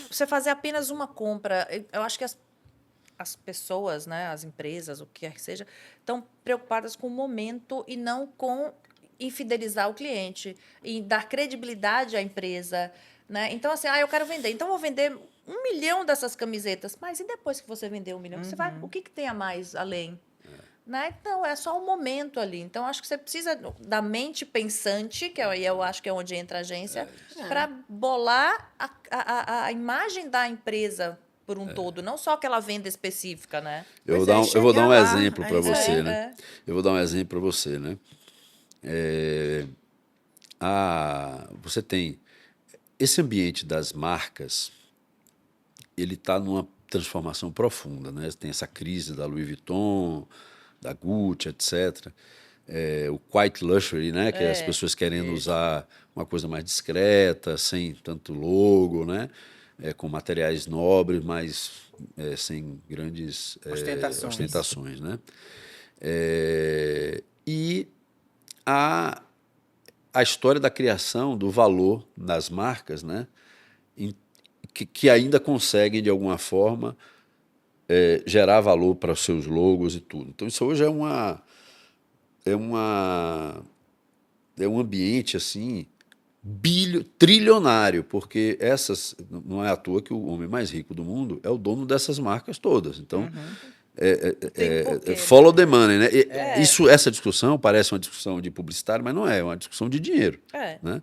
você fazer apenas uma compra. Eu acho que as pessoas, né, as empresas, o que quer que seja, estão preocupadas com o momento e não com infidelizar o cliente e dar credibilidade à empresa, né? Então, assim, eu quero vender. Então, eu vou vender 1 milhão dessas camisetas. Mas e depois que você vender 1 milhão? Você vai, o que tem a mais além? Né? Então, é só um momento ali. Então, acho que você precisa da mente pensante, que eu acho que é onde entra a agência, para bolar a imagem da empresa por um todo, não só aquela venda específica, né? Eu Pois é, vou dar um chegar lá, exemplo é para isso você, aí. né? Eu vou dar um exemplo para você, né? Você tem esse ambiente das marcas, ele está numa transformação profunda, né? Tem essa crise da Louis Vuitton, da Gucci, etc. O quiet luxury, né? Que as pessoas querendo usar uma coisa mais discreta, sem tanto logo, né? Com materiais nobres, mas sem grandes ostentações, né? E a história da criação do valor das marcas, né? Que ainda conseguem, de alguma forma, gerar valor para os seus logos e tudo. Então, isso hoje é um ambiente assim trilionário, porque não é à toa que o homem mais rico do mundo é o dono dessas marcas todas. Então, Tem porquê, follow né? the money, né? Essa discussão parece uma discussão de publicitário, mas não é uma discussão de dinheiro, né?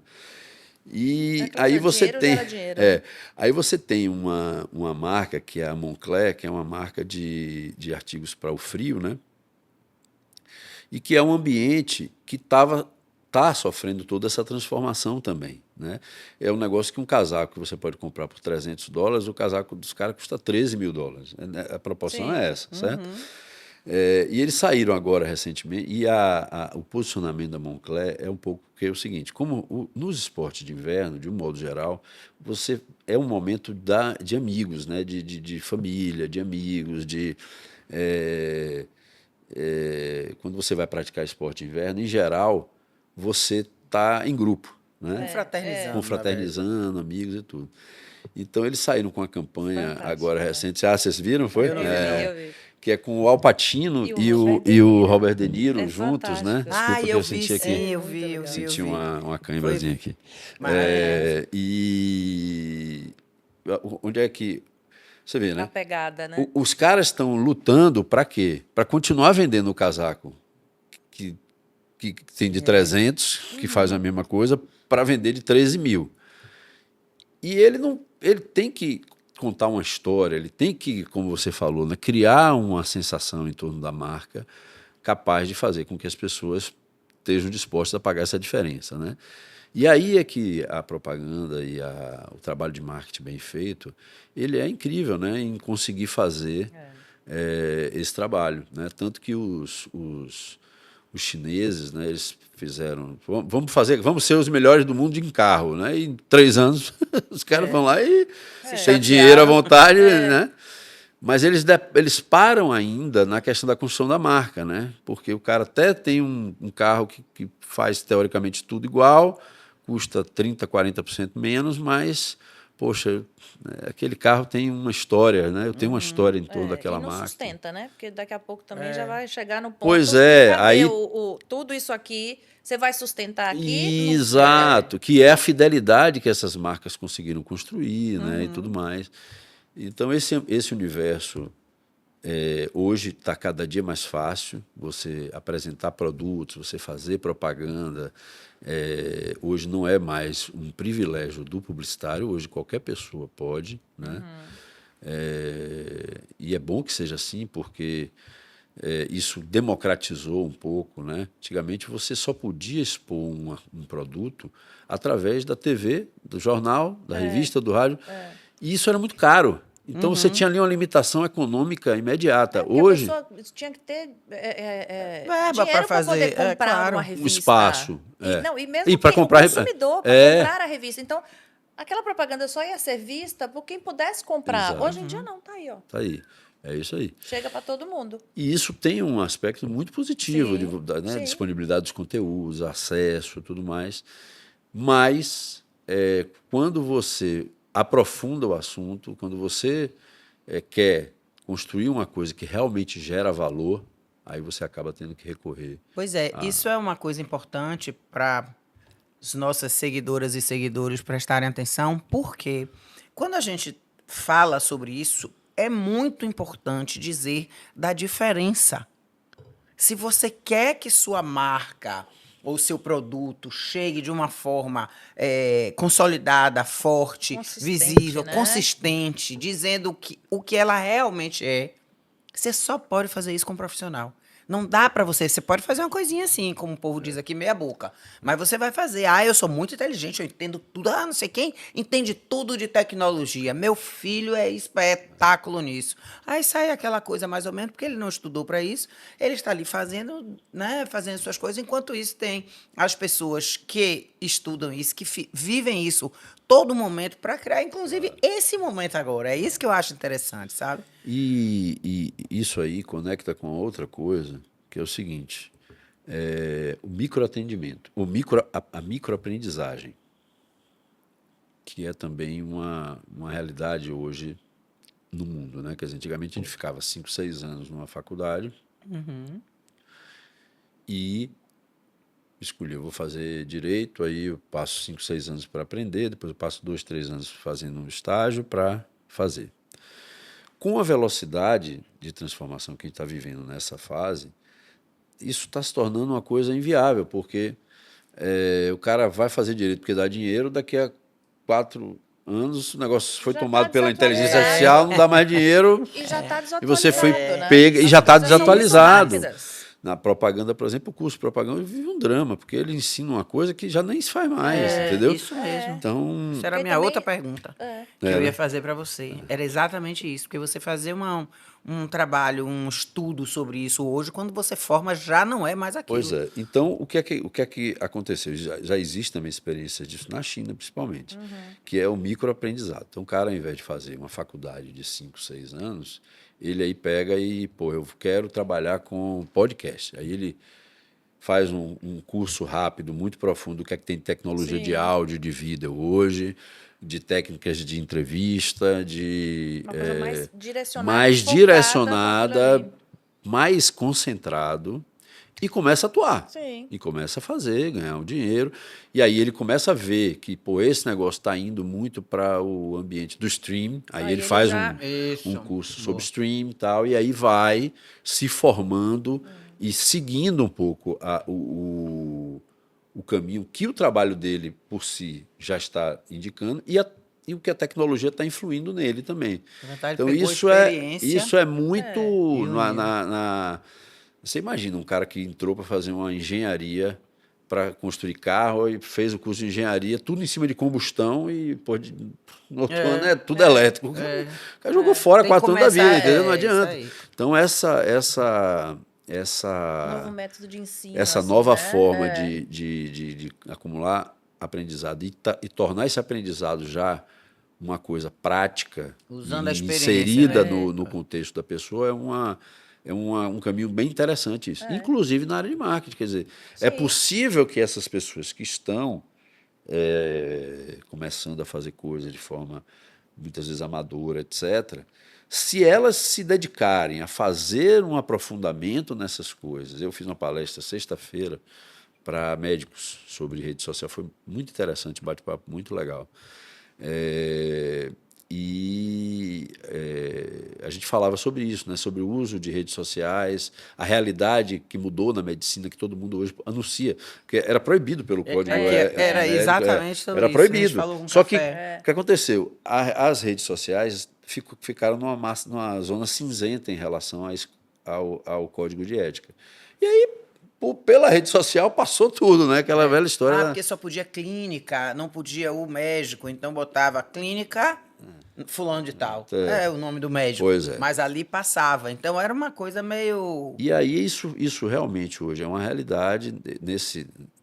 E aí você dinheiro tem, gera dinheiro, né? aí você tem uma marca que é a Moncler, que é uma marca de artigos para o frio, né? E que é um ambiente que tá sofrendo toda essa transformação também, né? É um negócio que um casaco que você pode comprar por $300, o casaco dos caras custa $13 mil. A proporção Sim. é essa, certo? E eles saíram agora recentemente, e o posicionamento da Moncler é um pouco que é o seguinte: como nos esportes de inverno, de um modo geral, você é um momento de amigos, né? De família, de amigos, quando você vai praticar esporte de inverno, em geral, você está em grupo, né? Confraternizando. Confraternizando, amigos e tudo. Então, eles saíram com a campanha Fantástico, agora recente. Vocês viram, foi? Eu não vi, Eu vi. Que é com o Al Pacino E o o Robert Robert De Niro É juntos, né? fantástico. Desculpa que eu eu vi, senti aqui. sim, eu muito vi, eu legal. vi. Senti eu vi. uma cãibrazinha aqui. Maravilhoso. E onde é que... Você vê, A né? pegada, né? Os caras estão lutando para quê? Para continuar vendendo o casaco que tem de 300, que faz a mesma coisa, para vender de 13 mil. E ele tem que contar uma história, ele tem que, como você falou, né, criar uma sensação em torno da marca capaz de fazer com que as pessoas estejam dispostas a pagar essa diferença, né? E aí é que a propaganda e o trabalho de marketing bem feito, ele é incrível, né, em conseguir fazer esse trabalho, né? Tanto que os chineses, né, eles fizeram, vamos ser os melhores do mundo em carro, né? E em 3 anos os caras vão lá e têm dinheiro à vontade, né? Mas eles param ainda na questão da construção da marca, né? Porque o cara até tem um carro que faz teoricamente tudo igual, custa 30%, 40% menos, mas, poxa, aquele carro tem uma história, né? Eu tenho uma história em torno daquela E não marca. sustenta, né? Porque daqui a pouco também já vai chegar no ponto. Pois é, cadê aí tudo isso aqui, você vai sustentar aqui? Exato, que é a fidelidade que essas marcas conseguiram construir, né, e tudo mais. Então, esse universo hoje está cada dia mais fácil, você apresentar produtos, você fazer propaganda. Hoje não é mais um privilégio do publicitário, hoje qualquer pessoa pode, né? E é bom que seja assim, porque isso democratizou um pouco, né? Antigamente você só podia expor um produto através da TV, do jornal, da revista, do rádio, e isso era muito caro. Então você tinha ali uma limitação econômica imediata. Porque Hoje, a pessoa tinha que ter Verba dinheiro pra para poder fazer, comprar claro. uma um revista. espaço. E mesmo E pra quem, comprar- o consumidor, para comprar a revista. Então, aquela propaganda só ia ser vista por quem pudesse comprar. Exato. Hoje em dia não, tá aí, ó. Tá aí. É isso aí. Chega para todo mundo. E isso tem um aspecto muito positivo, Sim, né? sim. Disponibilidade dos conteúdos, acesso, tudo mais. Mas quando você aprofunda o assunto, quando você quer construir uma coisa que realmente gera valor, aí você acaba tendo que recorrer. Pois é, isso é uma coisa importante para as nossas seguidoras e seguidores prestarem atenção, porque quando a gente fala sobre isso, é muito importante dizer da diferença. Se você quer que sua marca ou seu produto chegue de uma forma consolidada, forte, Consistente, visível, né? consistente, dizendo o que ela realmente é, você só pode fazer isso com um profissional. Não dá pra você pode fazer uma coisinha assim, como o povo diz aqui, meia boca. Mas você vai fazer, eu sou muito inteligente, eu entendo tudo. Não sei quem entende tudo de tecnologia. Meu filho é espetáculo nisso. Aí sai aquela coisa mais ou menos, porque ele não estudou pra isso. Ele está ali fazendo, né, fazendo suas coisas. Enquanto isso, tem as pessoas que estudam isso, que vivem isso todo momento para criar, inclusive, esse momento agora. É isso que eu acho interessante, sabe? E isso aí conecta com a outra coisa, que é o seguinte, o microatendimento, a microaprendizagem, que é também uma realidade hoje no mundo, né? Quer dizer, antigamente a gente ficava 5, 6 anos numa faculdade e escolhi, eu vou fazer direito, aí eu passo 5, 6 anos para aprender, depois eu passo 2, 3 anos fazendo um estágio para fazer. Com a velocidade de transformação que a gente está vivendo nessa fase, isso está se tornando uma coisa inviável, porque o cara vai fazer direito porque dá dinheiro, daqui a 4 anos o negócio foi Já tomado tá pela inteligência desatualizado. artificial, não dá mais dinheiro, E já está e desatualizado, você foi né? pega e já está As coisas são muito desatualizado. rápidas. Na propaganda, por exemplo, o curso de propaganda vive um drama, porque ele ensina uma coisa que já nem se faz mais, entendeu? Isso mesmo. Então, Isso era a Porque minha também- outra pergunta que eu ia fazer para você. Era exatamente isso, porque você fazer um trabalho, um estudo sobre isso hoje, quando você forma, já não é mais aquilo. pois é. Então, o que é que aconteceu? Já existe também experiência disso na China, principalmente, que é o microaprendizado. Então, o cara, ao invés de fazer uma faculdade de 5, 6 anos, ele aí pega e, eu quero trabalhar com podcast. Aí ele faz um curso rápido, muito profundo, do que é que tem de tecnologia de áudio, de vídeo hoje, de técnicas de entrevista, de Uma coisa mais direcionada. mais focada direcionada, naquilo ali. mais concentrado, e começa a atuar. Sim. E começa a fazer, ganhar um dinheiro. E aí ele começa a ver que, esse negócio está indo muito para o ambiente do stream. Aí ele faz já- um curso sobre stream e tal, e aí vai se formando e seguindo um pouco o caminho que o trabalho dele por si já está indicando e o que a tecnologia está influindo nele também. Na verdade, Então pegou isso experiência é muito e você imagina um cara que entrou para fazer uma engenharia para construir carro e fez o curso de engenharia, tudo em cima de combustão e no outro ano é tudo elétrico. O cara jogou fora Tem que 4 anos da vida, começar, entendeu? Não isso adianta. aí. Então Novo método de ensino. essa assim, nova né? forma de acumular aprendizado e tornar esse aprendizado já uma coisa prática, Usando e a experiência, inserida né? no contexto da pessoa, um caminho bem interessante isso. Inclusive na área de marketing. Quer dizer, é Sim. possível que essas pessoas que estão começando a fazer coisas de forma muitas vezes amadora, etc., se elas se dedicarem a fazer um aprofundamento nessas coisas. Eu fiz uma palestra sexta-feira para médicos sobre rede social, foi muito interessante, um bate-papo muito legal. A gente falava sobre isso, né? Sobre o uso de redes sociais, a realidade que mudou na medicina, que todo mundo hoje anuncia, que era proibido pelo código. Era exatamente sobre era isso, a gente proibido. falou com Só que café. o que aconteceu? As redes sociais ficaram numa zona cinzenta em relação ao código de ética. E aí, pela rede social, passou tudo, né? Aquela velha história. Porque só podia clínica, não podia o médico, então botava clínica fulano de tal. É o nome do médico. Pois é. Mas ali passava. Então era uma coisa meio... E aí isso realmente hoje é uma realidade.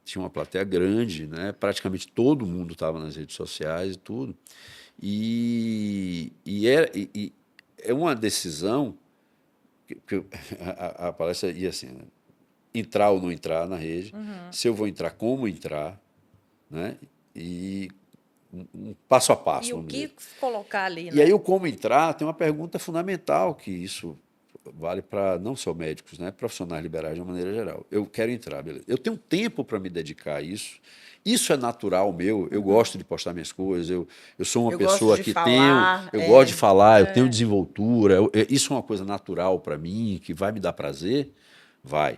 Tinha uma plateia grande, né? Praticamente todo mundo estava nas redes sociais e tudo. E é uma decisão que a palestra ia assim, né? Entrar ou não entrar na rede, se eu vou entrar, como entrar, né? E um passo a passo. E o que colocar ali, né? E aí o como entrar tem uma pergunta fundamental, que isso vale para não só médicos, né? Profissionais liberais de uma maneira geral. Eu quero entrar, beleza. Eu tenho tempo para me dedicar a isso. Isso é natural meu. Eu gosto de postar minhas coisas. Eu sou uma pessoa que eu gosto de falar, eu tenho desenvoltura. Isso é uma coisa natural para mim, que vai me dar prazer. Vai.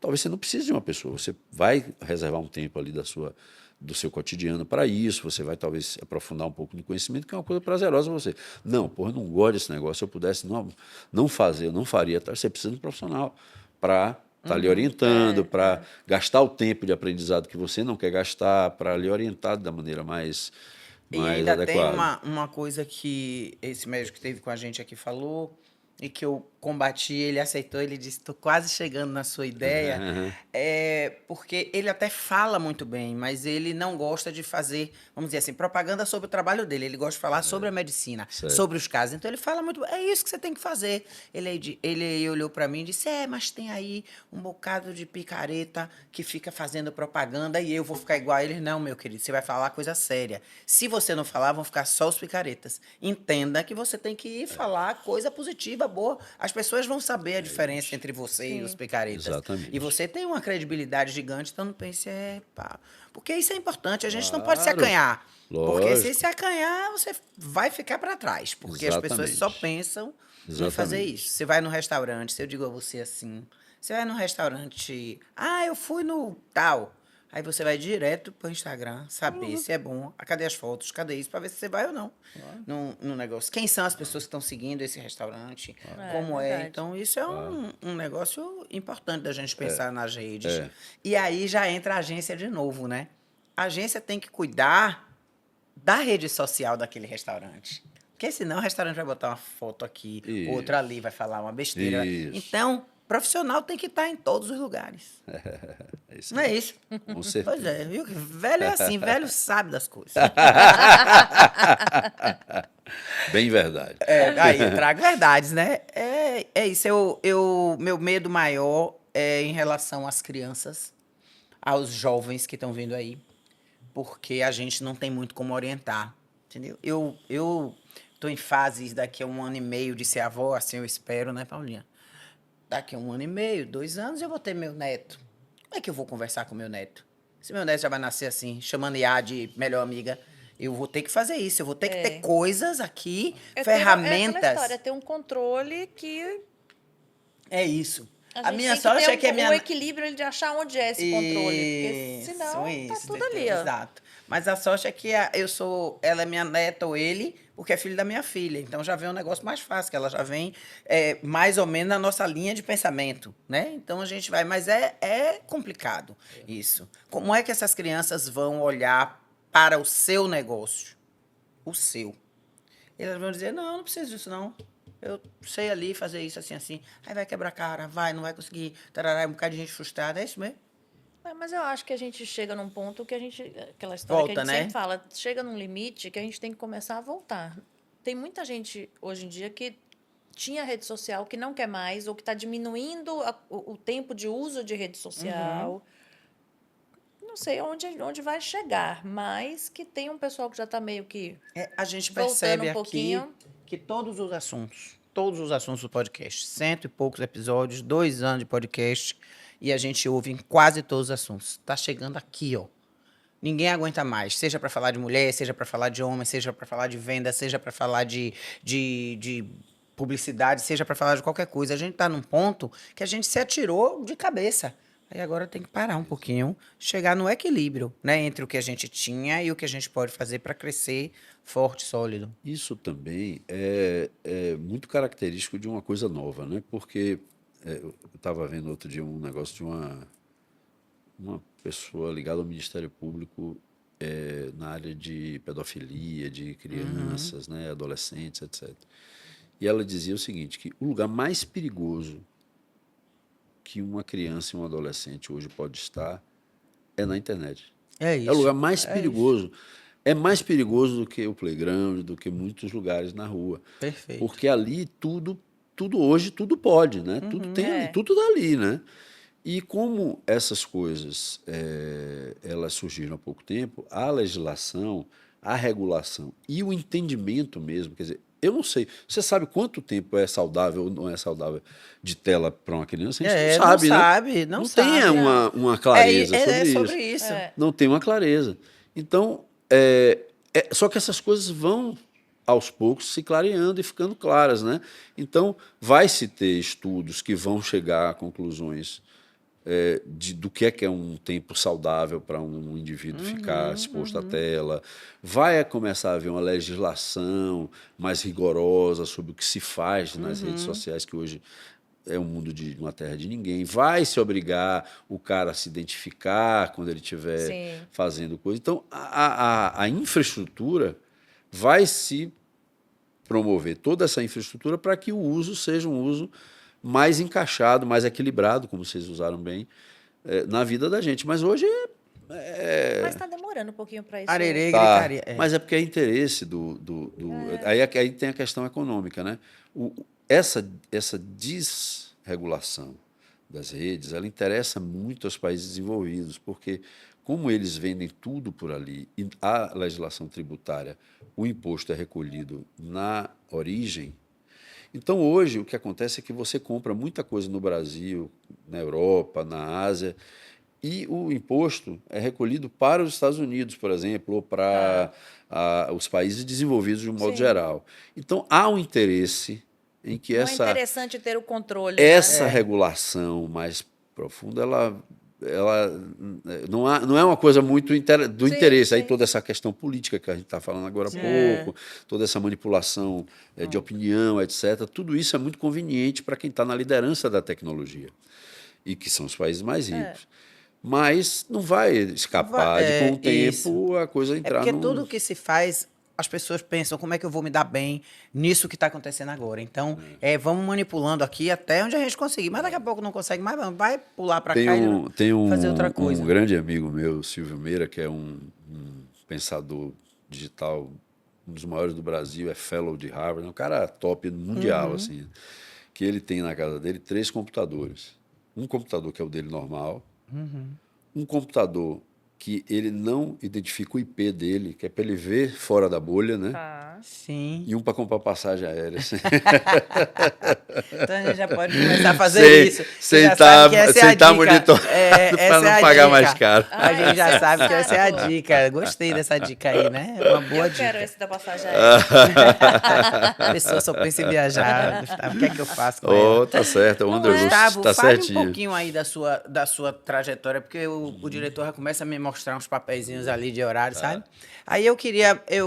Talvez você não precise de uma pessoa. Você vai reservar um tempo ali do seu cotidiano para isso, você vai talvez aprofundar um pouco no conhecimento, que é uma coisa prazerosa para você. Não, porra, eu não gosto desse negócio, se eu pudesse não fazer, eu não faria. Tá? Você precisa de um profissional para estar lhe orientando, para gastar o tempo de aprendizado que você não quer gastar, para lhe orientar da maneira mais ainda adequada. Tem uma coisa que esse médico que esteve com a gente aqui falou, e que eu combati, ele aceitou, ele disse, estou quase chegando na sua ideia, porque ele até fala muito bem, mas ele não gosta de fazer, vamos dizer assim, propaganda sobre o trabalho dele, ele gosta de falar sobre a medicina, sobre os casos, então ele fala muito, é isso que você tem que fazer. Ele olhou para mim e disse, mas tem aí um bocado de picareta que fica fazendo propaganda e eu vou ficar igual a ele. Não, meu querido, você vai falar coisa séria. Se você não falar, vão ficar só os picaretas. Entenda que você tem que ir falar coisa positiva, boa. As pessoas vão saber a diferença entre você e os picaretas. Exatamente. E você tem uma credibilidade gigante, então não pense, porque isso é importante, a gente não pode se acanhar. Lógico. Porque se acanhar, você vai ficar para trás. Porque as pessoas só pensam em fazer isso. Você vai no restaurante, se eu digo a você assim, você vai no restaurante, eu fui no tal. Aí você vai direto pro Instagram, saber se é bom, cadê as fotos, cadê isso, para ver se você vai ou não no negócio. Quem são as pessoas que estão seguindo esse restaurante, como é. Então, isso é um negócio importante da gente pensar nas redes. E aí já entra a agência de novo, né? A agência tem que cuidar da rede social daquele restaurante. Porque senão o restaurante vai botar uma foto aqui, outra ali, vai falar uma besteira. Isso. Então, profissional tem que estar em todos os lugares. Não é isso? Com certeza. Pois é, viu? Velho é assim, velho sabe das coisas. Bem verdade. Aí eu trago verdades, né? É isso. Meu medo maior é em relação às crianças, aos jovens que estão vindo aí, porque a gente não tem muito como orientar, entendeu? Eu tô em fases daqui a 1 ano e meio de ser avó, assim eu espero, né, Paulinha? Daqui a 1 ano e meio, 2 anos, eu vou ter meu neto. Como é que eu vou conversar com meu neto? Se meu neto já vai nascer assim, chamando Iá de melhor amiga, eu vou ter que fazer isso. Eu vou ter que ter coisas aqui, ferramentas. É aquela história, ter um controle que... É isso. A minha sorte é que a minha... o equilíbrio de achar onde é esse controle. Porque senão tá tudo ali, ó. Exato. Mas a sorte é que ela é minha neta ou ele, porque é filho da minha filha. Então já vem um negócio mais fácil, que ela já vem mais ou menos na nossa linha de pensamento, né? Então a gente vai, mas é complicado isso. Como é que essas crianças vão olhar para o seu negócio? O seu. Elas vão dizer, não preciso disso não. Eu sei ali fazer isso assim, assim. Aí vai quebrar a cara, não vai conseguir. Tarará, um bocado de gente frustrada, é isso mesmo? Mas eu acho que a gente chega num ponto que aquela história que a gente sempre fala, chega num limite que a gente tem que começar a voltar. Tem muita gente hoje em dia que tinha rede social que não quer mais, ou que está diminuindo o tempo de uso de rede social. Não sei onde vai chegar, mas que tem um pessoal que já está meio que a gente percebe aqui que todos os assuntos do podcast, 100 e poucos episódios, 2 anos de podcast, e a gente ouve em quase todos os assuntos. Está chegando aqui, ó. Ninguém aguenta mais, seja para falar de mulher, seja para falar de homem, seja para falar de venda, seja para falar de publicidade, seja para falar de qualquer coisa. A gente está num ponto que a gente se atirou de cabeça. Aí agora tem que parar um pouquinho, chegar no equilíbrio, né, entre o que a gente tinha e o que a gente pode fazer para crescer forte, sólido. Isso também é muito característico de uma coisa nova, né? Porque eu estava vendo outro dia um negócio de uma pessoa ligada ao Ministério Público na área de pedofilia, de crianças, né, adolescentes, etc. E ela dizia o seguinte, que o lugar mais perigoso que uma criança e um adolescente hoje pode estar é na internet. É É o lugar isso. mais É isso. perigoso. É mais perigoso do que o playground, do que muitos lugares na rua. Perfeito. Porque ali tudo hoje, tudo pode, né? Tudo tem ali, É. tudo tá ali, né? E como essas coisas elas surgiram há pouco tempo, a legislação, a regulação e o entendimento mesmo, quer dizer, eu não sei, você sabe quanto tempo é saudável ou não é saudável de tela para uma criança? A gente não sabe, não né? sabe, não sabe. tem uma clareza sobre isso. sobre isso. É. Não tem uma clareza. Então, só que essas coisas vão, aos poucos, se clareando e ficando claras, né? Então, vai-se ter estudos que vão chegar a conclusões do que é um tempo saudável para um indivíduo ficar exposto à tela. Vai começar a haver uma legislação mais rigorosa sobre o que se faz nas redes sociais, que hoje é um mundo de uma terra de ninguém. Vai se obrigar o cara a se identificar quando ele estiver Sim. fazendo coisa. Então, a infraestrutura vai se promover, toda essa infraestrutura, para que o uso seja um uso mais encaixado, mais equilibrado, como vocês usaram bem, na vida da gente. Mas hoje Mas está demorando um pouquinho para isso. Arerê, tá, gritaria. mas é porque é interesse aí tem a questão econômica, né? Essa desregulação das redes, ela interessa muito aos países desenvolvidos, porque como eles vendem tudo por ali e a legislação tributária, o imposto é recolhido na origem. Então, hoje, o que acontece é que você compra muita coisa no Brasil, na Europa, na Ásia, e o imposto é recolhido para os Estados Unidos, por exemplo, ou para os países desenvolvidos de um modo Sim. geral. Então, há um interesse em que Não é essa interessante ter o controle. essa né? regulação mais profunda, ela não é uma coisa muito do Sim, interesse. Aí sim. toda essa questão política que a gente está falando agora há pouco, toda essa manipulação de opinião, etc., tudo isso é muito conveniente para quem está na liderança da tecnologia, e que são os países mais ricos. Mas não vai escapar de, com o tempo, a coisa É entrar porque no... tudo que se faz, as pessoas pensam como é que eu vou me dar bem nisso que está acontecendo agora. Então, vamos manipulando aqui até onde a gente conseguir. Mas daqui a pouco não consegue mais, vai pular para cá Tem e fazer outra coisa. um grande amigo meu, Silvio Meira, que é um pensador digital, um dos maiores do Brasil, é fellow de Harvard, um cara top mundial, assim, que ele tem na casa dele 3 computadores. Um computador que é o dele normal, um computador que ele não identifica o IP dele, que é para ele ver fora da bolha, né? Tá. Sim. E um para comprar passagem aérea. Assim. Então a gente já pode começar a fazer isso. Você já Sentar, sabe que essa é a dica. monitorado para não pagar mais caro. A gente já esse é sabe que essa é a saco. dica. Gostei dessa dica aí, né? Uma boa Eu dica. quero esse da passagem aérea. A pessoa só pensa em viajar, Gustavo. O que é que eu faço com ela? Tá certo, o Wanderlust Gustavo, tá fale certinho. um pouquinho aí da sua trajetória, porque o diretor já começa a me mostrar uns papeizinhos ali de horário, sabe? Aí eu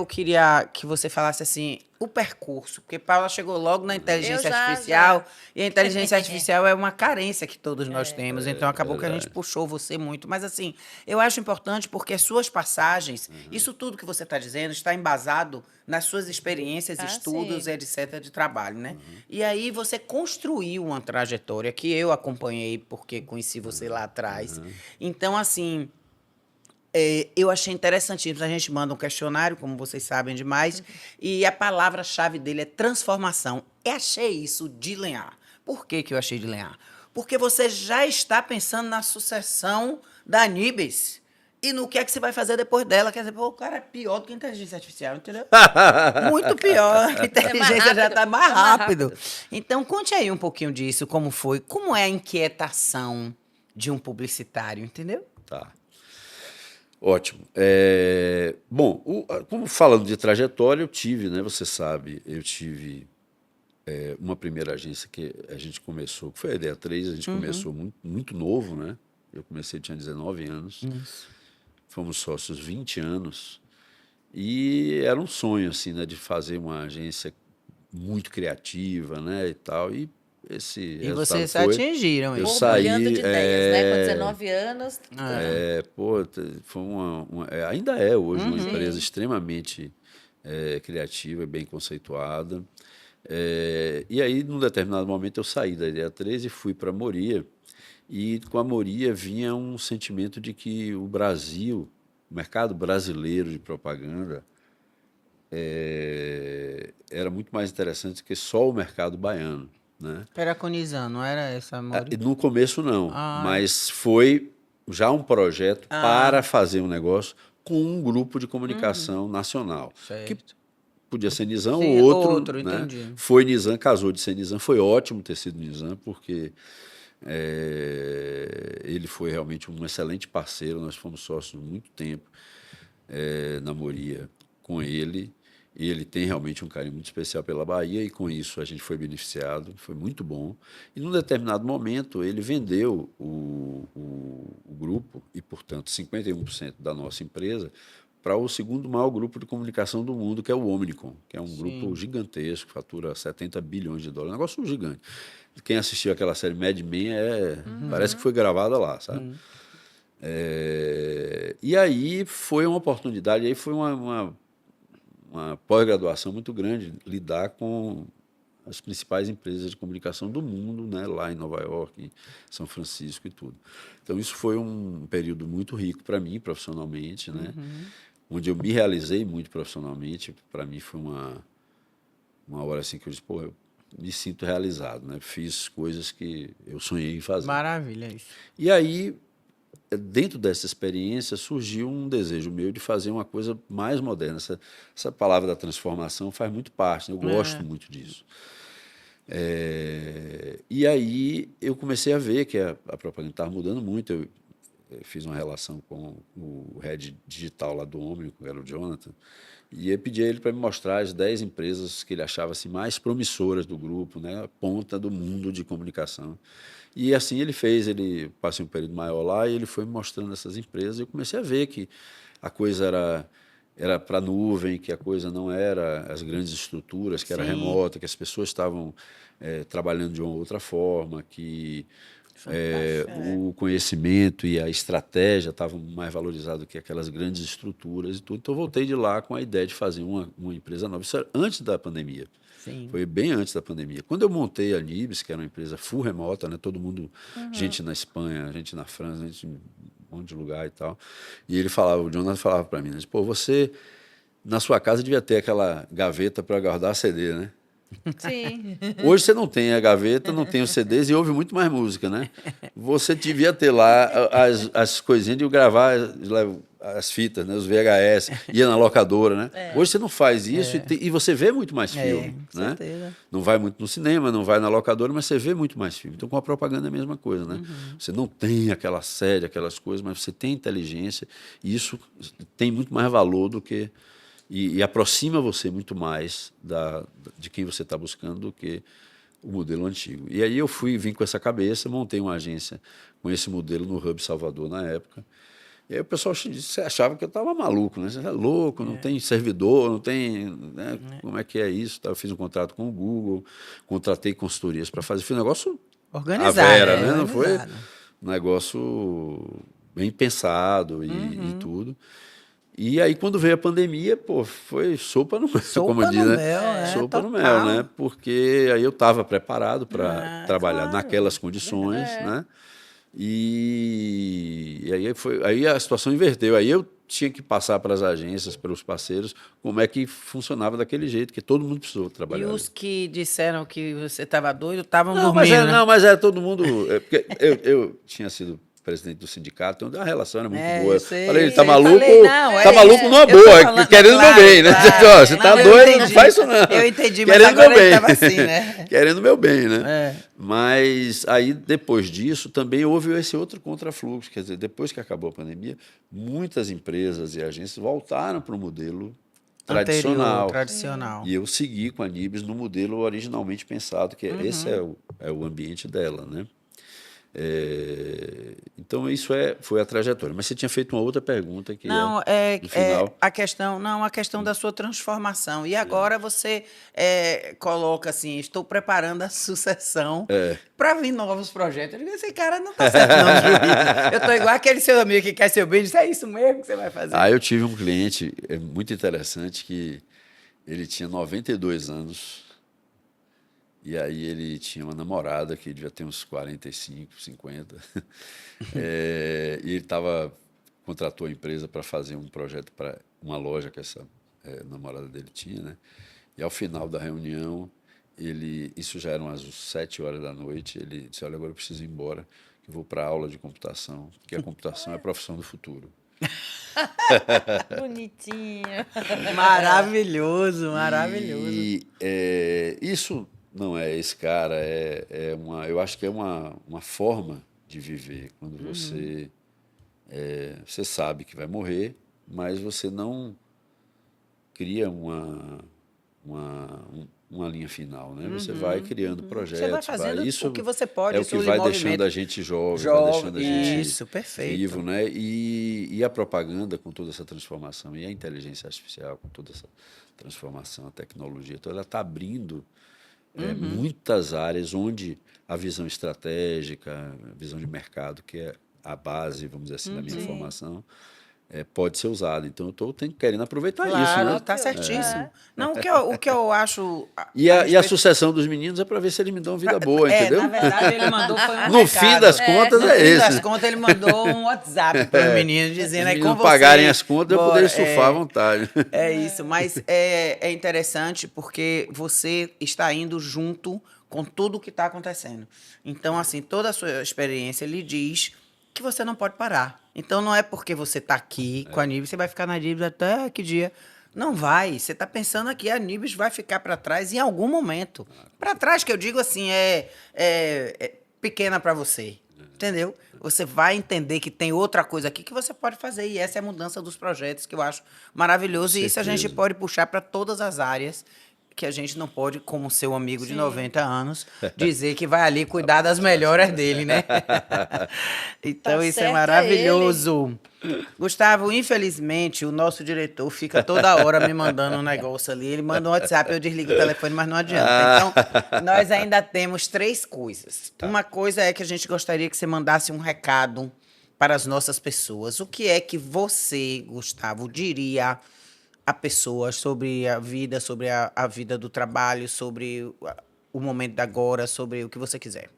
queria que você falasse assim, o percurso, porque Paula chegou logo na inteligência artificial, e a inteligência artificial é uma carência que todos nós temos, então acabou que a gente puxou você muito. Mas assim, eu acho importante porque suas passagens, isso tudo que você está dizendo, está embasado nas suas experiências, estudos, sim. etc., de trabalho, né? E aí você construiu uma trajetória que eu acompanhei porque conheci você lá atrás. Então, assim, eu achei interessantíssimo. A gente manda um questionário, como vocês sabem demais, e a palavra-chave dele é transformação. Eu achei isso de lenhar. Por que eu achei de lenhar? Porque você já está pensando na sucessão da Nibes e no que é que você vai fazer depois dela. Quer dizer, pô, o cara é pior do que a inteligência artificial, entendeu? Muito pior. A inteligência já está mais rápido. Então, conte aí um pouquinho disso, como foi. Como é a inquietação de um publicitário, entendeu? Tá. Ótimo. Bom, como falando de trajetória, eu tive, né? Você sabe, eu tive uma primeira agência que a gente começou, que foi a Ideia 3, a gente começou muito, muito novo, né? Eu comecei, tinha 19 anos. Isso. Fomos sócios 20 anos. E era um sonho, assim, né, de fazer uma agência muito criativa, né, e tal. E esse E resultado vocês foi... atingiram Eu isso. saí, Borbulhando de ideias, né? Com 19 anos. pô, foi ainda é hoje uma empresa Sim. extremamente criativa, bem conceituada. E aí, num determinado momento, eu saí da Ideia 13 e fui para a Moria. E com a Moria vinha um sentimento de que o Brasil, o mercado brasileiro de propaganda, era muito mais interessante do que só o mercado baiano, né? Peraconizando, não era essa, amor? No começo não, Ah, mas foi já um projeto para fazer um negócio com um grupo de comunicação nacional, que certo. podia ser Nizam Sim, ou outro, outro, né? entendi. Foi Nizam, casou de ser Nizam, foi ótimo ter sido Nizam, porque ele foi realmente um excelente parceiro, nós fomos sócios muito tempo na Moria com ele. E ele tem realmente um carinho muito especial pela Bahia, e com isso a gente foi beneficiado, foi muito bom. E num determinado momento ele vendeu o grupo, e portanto 51% da nossa empresa, para o segundo maior grupo de comunicação do mundo, que é o Omnicom, que é um grupo gigantesco, fatura 70 bilhões de dólares, um negócio gigante. Quem assistiu aquela série Mad Men parece que foi gravada lá, sabe? E aí foi uma oportunidade, aí foi uma pós-graduação muito grande, lidar com as principais empresas de comunicação do mundo, né, lá em Nova York, em São Francisco e tudo. Então, isso foi um período muito rico para mim, profissionalmente, né, onde eu me realizei muito profissionalmente. Para mim foi uma hora assim que eu disse, pô, eu me sinto realizado, né, fiz coisas que eu sonhei em fazer. Maravilha isso. E aí, dentro dessa experiência, surgiu um desejo meu de fazer uma coisa mais moderna. Essa palavra da transformação faz muito parte, né? Eu gosto muito disso. E aí eu comecei a ver que a propaganda estava mudando muito. Eu fiz uma relação com o head digital lá do Omnicom, que era o Jonathan, e eu pedi a ele para me mostrar as 10 empresas que ele achava assim, mais promissoras do grupo, né? A ponta do mundo de comunicação. E assim ele fez, ele passei um período maior lá e ele foi me mostrando essas empresas, e eu comecei a ver que a coisa era para a nuvem, que a coisa não era as grandes estruturas, que era remota, que as pessoas estavam trabalhando de uma outra forma, que o conhecimento e a estratégia estavam mais valorizados que aquelas grandes estruturas e tudo. Então, eu voltei de lá com a ideia de fazer uma empresa nova. Isso era antes da pandemia. Sim. Foi bem antes da pandemia. Quando eu montei a Nibs, que era uma empresa full remota, né, todo mundo, gente na Espanha, gente na França, gente em um monte de lugar e tal. E ele falava, o Jonathan falava para mim, né, pô, você na sua casa devia ter aquela gaveta para guardar CD, né? Sim. Hoje você não tem a gaveta, não tem os CDs e ouve muito mais música, né? Você devia ter lá as coisinhas de gravar as fitas, né? Os VHS, ia na locadora, né? Hoje você não faz isso e você vê muito mais filme, com né? certeza. Não vai muito no cinema, não vai na locadora, mas você vê muito mais filme. Então, com a propaganda é a mesma coisa, né? Você não tem aquela série, aquelas coisas, mas você tem inteligência, e isso tem muito mais valor do que... E aproxima você muito mais de quem você está buscando do que o modelo antigo. E aí eu vim com essa cabeça, montei uma agência com esse modelo no Hub Salvador na época. E aí o pessoal achava que eu estava maluco, né? Você é louco, não tem servidor, não tem... Né? Como é que é isso? Eu fiz um contrato com o Google, contratei consultorias para fazer. Foi um negócio Organizado, à vera, né? Não foi organizado. um negócio bem pensado e tudo. E aí, quando veio a pandemia, pô, foi sopa no mel, como diz, né? Sopa no mel, né? Porque aí eu estava preparado para trabalhar naquelas condições, né? E aí a situação inverteu. Aí eu tinha que passar para as agências, para os parceiros, como é que funcionava daquele jeito, que todo mundo precisou trabalhar. E os que disseram que você estava doido estavam Não, dormindo, né? Não, mas é todo mundo... porque eu tinha sido presidente do sindicato, então a relação era muito boa. Falei, ele tá maluco, tá maluco numa boa, querendo meu bem, né? Claro, você tá doido, não faz isso não. Eu entendi, mas querendo agora meu bem. ele estava assim, né? Querendo meu bem, né? Mas aí, depois disso, também houve esse outro contrafluxo. Quer dizer, depois que acabou a pandemia, muitas empresas e agências voltaram para o modelo tradicional. Tradicional. E eu segui com a Nibs no modelo originalmente pensado, que esse é o ambiente dela, né? Então, isso foi a trajetória. Mas você tinha feito uma outra pergunta que Não, no final. a questão da sua transformação. E agora você coloca assim, estou preparando a sucessão para vir novos projetos. Eu digo, esse cara não está certo não, juiz. Eu estou igual aquele seu amigo que quer seu bem, diz, é isso mesmo que você vai fazer? Eu tive um cliente muito interessante que ele tinha 92 anos e aí ele tinha uma namorada que devia ter uns 45, 50. E ele contratou a empresa para fazer um projeto para uma loja que essa namorada dele tinha, né? E ao final da reunião, isso já eram às 7 horas da noite, ele disse, olha, agora eu preciso ir embora, que eu vou para a aula de computação, porque a computação é a profissão do futuro. Bonitinho. Maravilhoso, maravilhoso. E isso não é esse cara, eu acho que é uma forma de viver, quando você sabe que vai morrer, mas você não cria uma linha final, né? Você vai criando projetos. Você vai fazendo isso o que você pode. é o que vai deixando a gente jovem, vai deixando a gente perfeito. vivo, né? E a propaganda com toda essa transformação, e a inteligência artificial com toda essa transformação, a tecnologia, então ela está abrindo muitas áreas onde a visão estratégica, a visão de mercado, que é a base, vamos dizer assim, da minha formação, pode ser usada. Então, eu estou querendo aproveitar isso. Né? Está certíssimo. Não, o que eu acho... E a sucessão dos meninos é para ver se eles me dão vida boa, entendeu? Na verdade, ele mandou foi um No fim das contas, No fim esse. das contas, ele mandou um WhatsApp para os meninos, dizendo aí com você. Pagarem as contas, eu poder surfar à vontade. É isso, mas é interessante porque você está indo junto com tudo o que está acontecendo. Então, assim, toda a sua experiência lhe diz que você não pode parar. Então, não é porque você está aqui com a Nibis, você vai ficar na Nibis até que dia. Não vai. Você está pensando aqui, a Nibis vai ficar para trás em algum momento. Para trás, que eu digo assim, é pequena para você. Entendeu? Você vai entender que tem outra coisa aqui que você pode fazer. E essa é a mudança dos projetos, que eu acho maravilhoso. E isso a gente pode puxar para todas as áreas, que a gente não pode, como seu amigo de 90 anos, dizer que vai ali cuidar das melhoras dele, né? Então, isso é maravilhoso. Gustavo, infelizmente, o nosso diretor fica toda hora me mandando um negócio ali. Ele manda um WhatsApp, eu desligo o telefone, mas não adianta. Então, nós ainda temos 3 coisas. Uma coisa é que a gente gostaria que você mandasse um recado para as nossas pessoas. O que é que você, Gustavo, diria a pessoas sobre a vida, sobre a vida do trabalho, sobre o momento da agora, sobre o que você quiser?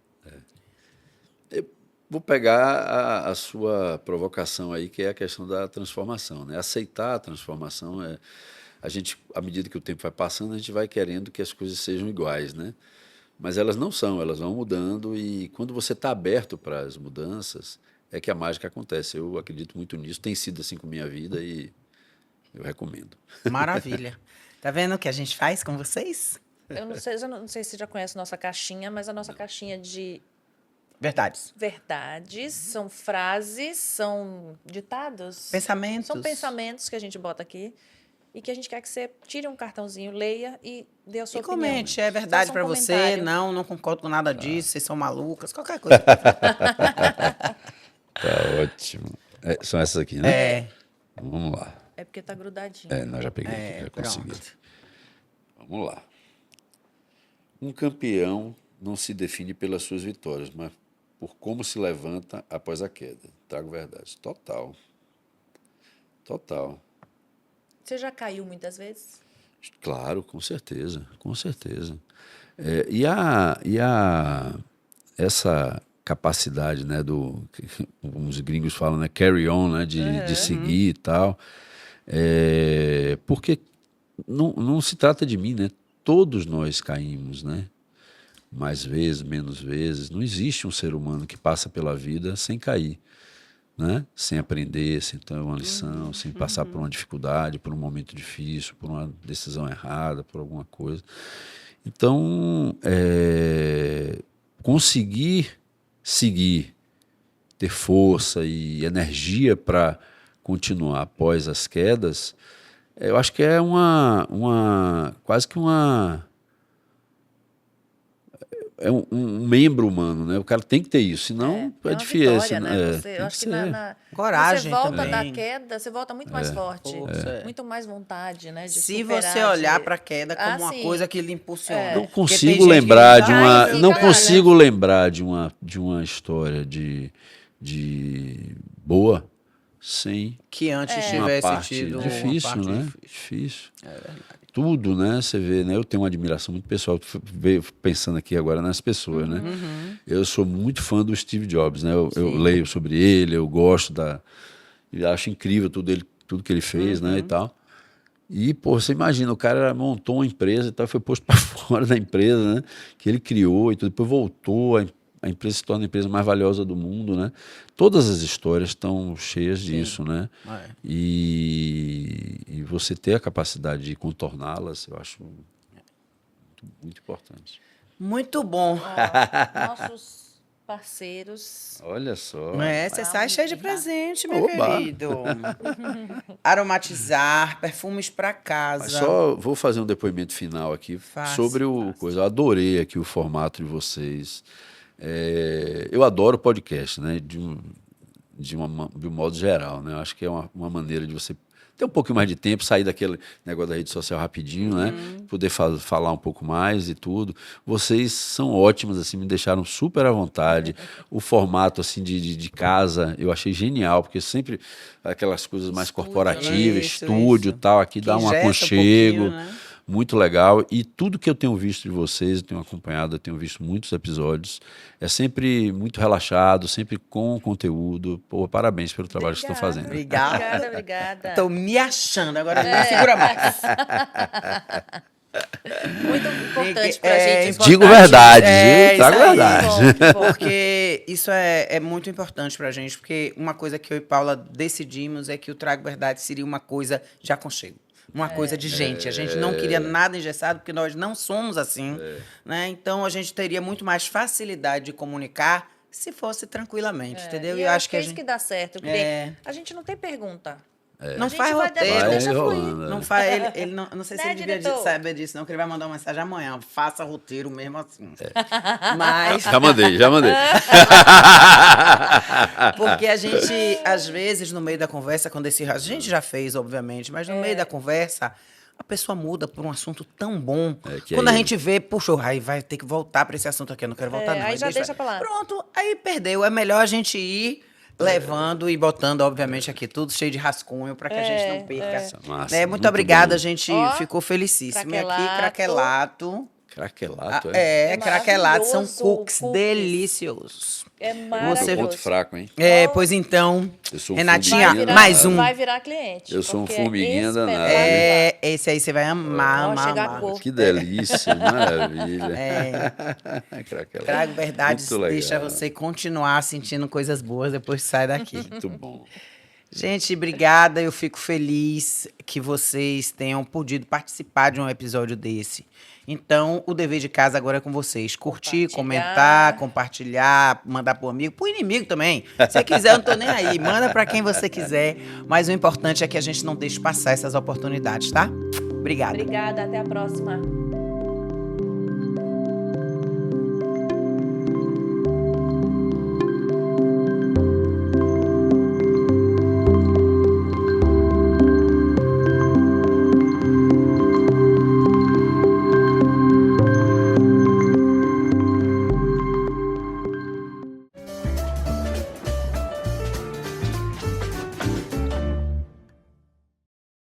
Eu vou pegar a sua provocação aí, que é a questão da transformação, né? Aceitar a transformação a gente, à medida que o tempo vai passando, a gente vai querendo que as coisas sejam iguais, né? Mas elas não são, elas vão mudando, e quando você está aberto para as mudanças, é que a mágica acontece. Eu acredito muito nisso, tem sido assim com a minha vida e eu recomendo. Maravilha. Tá vendo o que a gente faz com vocês? Eu não sei se você já conhece nossa caixinha, mas a nossa caixinha de verdades são frases, são ditados. Pensamentos. São pensamentos que a gente bota aqui e que a gente quer que você tire um cartãozinho, leia e dê a sua opinião. E comente, é verdade para você? Não concordo com nada disso, vocês são malucas, qualquer coisa. Tá ótimo. São essas aqui, né? Vamos lá. É porque tá grudadinho. Nós já peguei aqui, já consegui. Pronto. Vamos lá. Um campeão não se define pelas suas vitórias, mas por como se levanta após a queda. Trago verdade. Total. Você já caiu muitas vezes? Claro, com certeza, com certeza. Essa capacidade, né, como os gringos falam, né, carry on, né, de seguir e tal, porque não se trata de mim, né? Todos nós caímos, né? Mais vezes, menos vezes. Não existe um ser humano que passa pela vida sem cair, né? Sem aprender, sem ter uma lição, sem passar por uma dificuldade, por um momento difícil, por uma decisão errada, por alguma coisa. Então, conseguir seguir, ter força e energia para continuar após as quedas, eu acho que é quase que é um membro humano, né? O cara tem que ter isso, senão é uma difícil. vitória, né? Eu acho que Coragem você volta também. da queda, você volta muito mais forte, Força, muito mais vontade, né? De Se superar, você olhar para a queda como uma sim. coisa que lhe impulsiona. Não Porque consigo tem gente lembrar que de cai uma, e fica não lá, consigo lembrar de uma história de boa sem que antes uma tivesse parte tido difícil, uma parte né? Difícil. Tudo, né? Você vê, né? Eu tenho uma admiração muito pessoal, pensando aqui agora nas pessoas, né? Eu sou muito fã do Steve Jobs, né? Eu leio sobre ele, eu gosto eu acho incrível tudo que ele fez, né? E tal. E, pô, você imagina, o cara montou uma empresa e tal, foi posto para fora da empresa, né? Que ele criou e tudo, depois voltou, a empresa se torna a empresa mais valiosa do mundo, né? Todas as histórias estão cheias disso, né? E você ter a capacidade de contorná-las, eu acho muito importante. Muito bom. nossos parceiros. Olha só. Você sai cheio de presente, meu Oba. querido. Aromatizar, perfumes para casa. Mas só vou fazer um depoimento final aqui sobre coisa. Eu adorei aqui o formato de vocês. Eu adoro podcast, né? De um modo geral, né? Eu acho que é uma maneira de você ter um pouquinho mais de tempo, sair daquele negócio da rede social rapidinho, né? Poder falar um pouco mais e tudo. Vocês são ótimos, assim, me deixaram super à vontade. O formato, assim, de casa, eu achei genial, porque sempre aquelas coisas mais corporativas, estúdio e tal, aqui dá um aconchego. Muito legal. E tudo que eu tenho visto de vocês, eu tenho acompanhado, eu tenho visto muitos episódios, é sempre muito relaxado, sempre com conteúdo. Pô, parabéns pelo trabalho que estão fazendo. Obrigada. Estou me achando, agora não me segura mais. Muito importante pra gente. Digo verdade, trago verdade. Porque isso é muito importante pra gente, porque uma coisa que eu e Paula decidimos é que o Trago Verdade seria uma coisa de aconchego. Uma coisa de gente. A gente não queria nada engessado, porque nós não somos assim. Né? Então, a gente teria muito mais facilidade de comunicar se fosse tranquilamente, entendeu? E eu acho que é isso que dá certo. Porque a gente não tem pergunta. Não faz roteiro. Deixa fluir. Não faz, ele não sei se Né, ele devia diretor? saber disso, não, que ele vai mandar uma mensagem amanhã. Faça roteiro mesmo assim. Mas... Já mandei. Porque a gente, às vezes, no meio da conversa, quando a gente já fez, obviamente, mas no meio da conversa, a pessoa muda por um assunto tão bom. Quando a gente vê, puxa, aí vai ter que voltar para esse assunto aqui, eu não quero voltar não. Aí já deixa pra lá. Pronto, aí perdeu. É melhor a gente ir levando e botando, obviamente, aqui tudo cheio de rascunho para que a gente não perca. Massa, muito obrigada, bom. a gente ficou felicíssimo. E aqui, craquelato. Craquelato, craquelato são maravilhoso, cookies cookies. deliciosos. É Meu maravilhoso. ponto fraco, hein? Pois então, Eu sou um Renatinha, formiguinha mais um. Vai virar cliente. Eu sou um porque formiguinha danado. Esse aí você vai amar, amar, chega a amar. cor. Que delícia, maravilha. Craquelato. Trago Verdades, Muito legal. deixa você continuar sentindo coisas boas depois que sai daqui. Muito bom. Gente, obrigada. Eu fico feliz que vocês tenham podido participar de um episódio desse. Então, o dever de casa agora é com vocês. Curtir, comentar, compartilhar, mandar pro amigo, pro inimigo também. Se você quiser, eu não tô nem aí. Manda para quem você quiser. Mas o importante é que a gente não deixe passar essas oportunidades, tá? Obrigada. Obrigada, até a próxima.